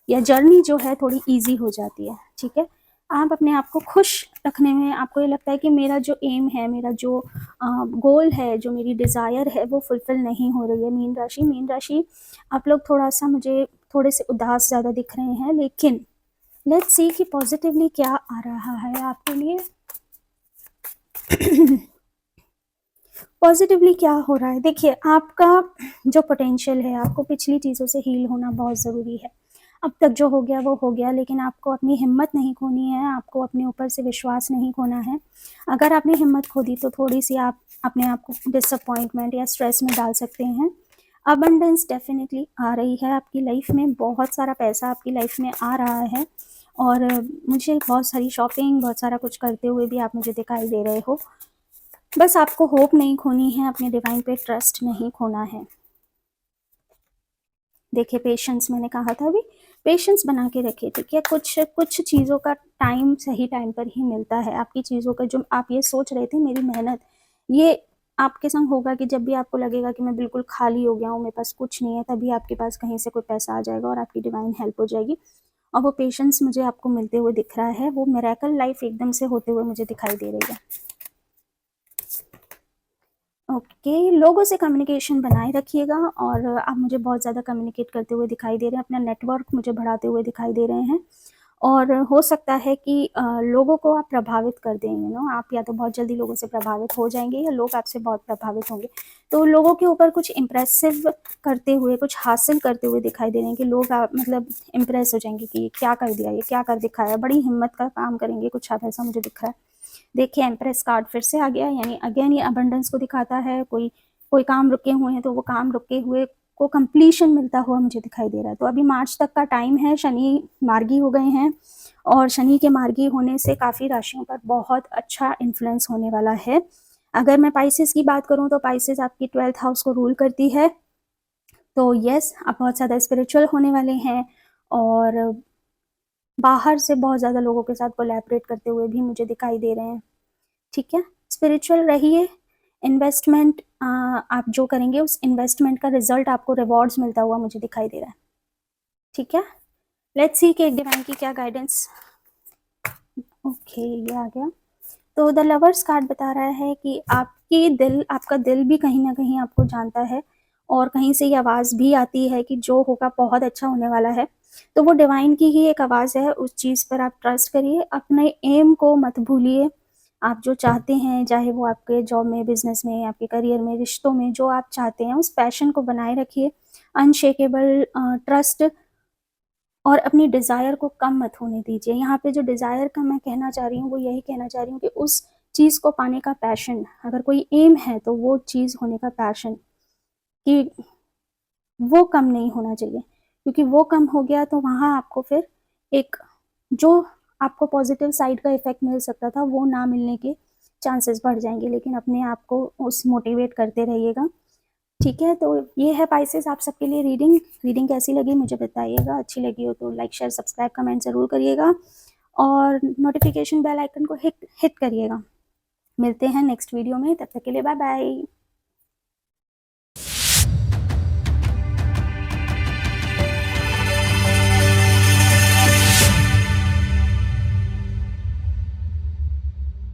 या जर्नी जो है थोड़ी ईजी हो जाती है, ठीक है। आप अपने आप को खुश रखने में आपको ये लगता है कि मेरा जो एम है, मेरा जो गोल है, जो मेरी डिज़ायर है वो फुलफ़िल नहीं हो रही है। मीन राशि आप लोग थोड़ा-सा मुझे थोड़े से उदास ज़्यादा दिख रहे हैं, लेकिन लेट्स सी कि पॉजिटिवली क्या आ रहा है आपके लिए। पॉजिटिवली क्या हो रहा है, देखिए आपका जो पोटेंशियल है, आपको पिछली चीज़ों से हील होना बहुत ज़रूरी है। अब तक जो हो गया वो हो गया, लेकिन आपको अपनी हिम्मत नहीं खोनी है, आपको अपने ऊपर से विश्वास नहीं खोना है। अगर आपने हिम्मत खो दी तो थोड़ी सी आप अपने आप को डिसअपॉइंटमेंट या स्ट्रेस में डाल सकते हैं। अबंडेंस डेफिनेटली आ रही है आपकी लाइफ में, बहुत सारा पैसा आपकी लाइफ में आ रहा है, और मुझे बहुत सारी शॉपिंग, बहुत सारा कुछ करते हुए भी आप मुझे दिखाई दे रहे हो। बस आपको होप नहीं खोनी है, अपने डिवाइन पे ट्रस्ट नहीं खोना है। देखिए पेशेंस, मैंने कहा था अभी, पेशेंस बना के रखिए, ठीक है। कुछ चीज़ों का टाइम सही टाइम पर ही मिलता है। आपकी चीज़ों का जो आप ये सोच रहे थे, मेरी मेहनत, ये आपके संग होगा कि जब भी आपको लगेगा कि मैं बिल्कुल खाली हो गया हूँ, मेरे पास कुछ नहीं है, तभी आपके पास कहीं से कोई पैसा आ जाएगा और आपकी डिवाइन हेल्प हो जाएगी। और वो पेशेंस मुझे आपको मिलते हुए दिख रहा है, वो मिरेकल लाइफ एकदम से होते हुए मुझे दिखाई दे रही है। ओके, लोगों से कम्युनिकेशन बनाए रखिएगा, और आप मुझे बहुत ज़्यादा कम्युनिकेट करते हुए दिखाई दे रहे हैं, अपना नेटवर्क मुझे बढ़ाते हुए दिखाई दे रहे हैं। और हो सकता है कि लोगों को आप प्रभावित कर दें, यू नो, आप या तो बहुत जल्दी लोगों से प्रभावित हो जाएंगे या लोग आपसे बहुत प्रभावित होंगे। तो लोगों के ऊपर कुछ इम्प्रेसिव करते हुए, कुछ हासिल करते हुए दिखाई दे रहे हैं कि लोग आप मतलब इम्प्रेस हो जाएंगे कि क्या कर दिया, ये क्या कर दिखाया, बड़ी हिम्मत का काम करेंगे, कुछ आप ऐसा मुझे दिख रहा है। देखिए एम्प्रेस कार्ड फिर से आ गया, यानी अगेन ये अबंडेंस को दिखाता है। कोई कोई काम रुके हुए हैं तो वो काम रुके हुए को कंप्लीशन मिलता हुआ मुझे दिखाई दे रहा है। तो अभी मार्च तक का टाइम है, शनि मार्गी हो गए हैं, और शनि के मार्गी होने से काफ़ी राशियों पर बहुत अच्छा इन्फ्लुएंस होने वाला है। अगर मैं पाइसेस की बात करूं तो पाइसेस आपकी 12th हाउस को रूल करती है। तो यस, आप बहुत ज़्यादा स्पिरिचुअल होने वाले हैं, और बाहर से बहुत ज़्यादा लोगों के साथ कोलैबोरेट करते हुए भी मुझे दिखाई दे रहे हैं, ठीक है। स्पिरिचुअल रहिए, इन्वेस्टमेंट आप जो करेंगे उस इन्वेस्टमेंट का रिजल्ट आपको रिवॉर्ड्स मिलता हुआ मुझे दिखाई दे रहा है, ठीक है। लेट्स सी कि एक डिवाइन की क्या गाइडेंस। ओके, ये आ गया। तो द लवर्स कार्ड बता रहा है कि आपका दिल भी कहीं ना कहीं आपको जानता है, और कहीं से ये आवाज़ भी आती है कि जो होगा बहुत अच्छा होने वाला है। तो वो डिवाइन की ही एक आवाज़ है, उस चीज़ पर आप ट्रस्ट करिए, अपने एम को मत भूलिए। आप जो चाहते हैं, चाहे वो आपके जॉब में, बिजनेस में, आपके करियर में, रिश्तों में, जो आप चाहते हैं उस पैशन को बनाए रखिए, अनशेकेबल ट्रस्ट, और अपनी डिज़ायर को कम मत होने दीजिए। यहाँ पे जो डिज़ायर का मैं कहना चाह रही हूँ वो यही कहना चाह रही हूँ कि उस चीज़ को पाने का पैशन, अगर कोई एम है तो वो चीज़ होने का पैशन, कि वो कम नहीं होना चाहिए, क्योंकि वो कम हो गया तो वहाँ आपको फिर एक जो आपको पॉजिटिव साइड का इफेक्ट मिल सकता था वो ना मिलने के चांसेस बढ़ जाएंगे। लेकिन अपने आप को उस मोटिवेट करते रहिएगा, ठीक है। तो ये है पाइसेस आप सबके लिए रीडिंग कैसी लगी मुझे बताइएगा, अच्छी लगी हो तो लाइक शेयर सब्सक्राइब कमेंट ज़रूर करिएगा, और नोटिफिकेशन बेल आइकन को हिट करिएगा। मिलते हैं नेक्स्ट वीडियो में, तब तक के लिए बाय बाय।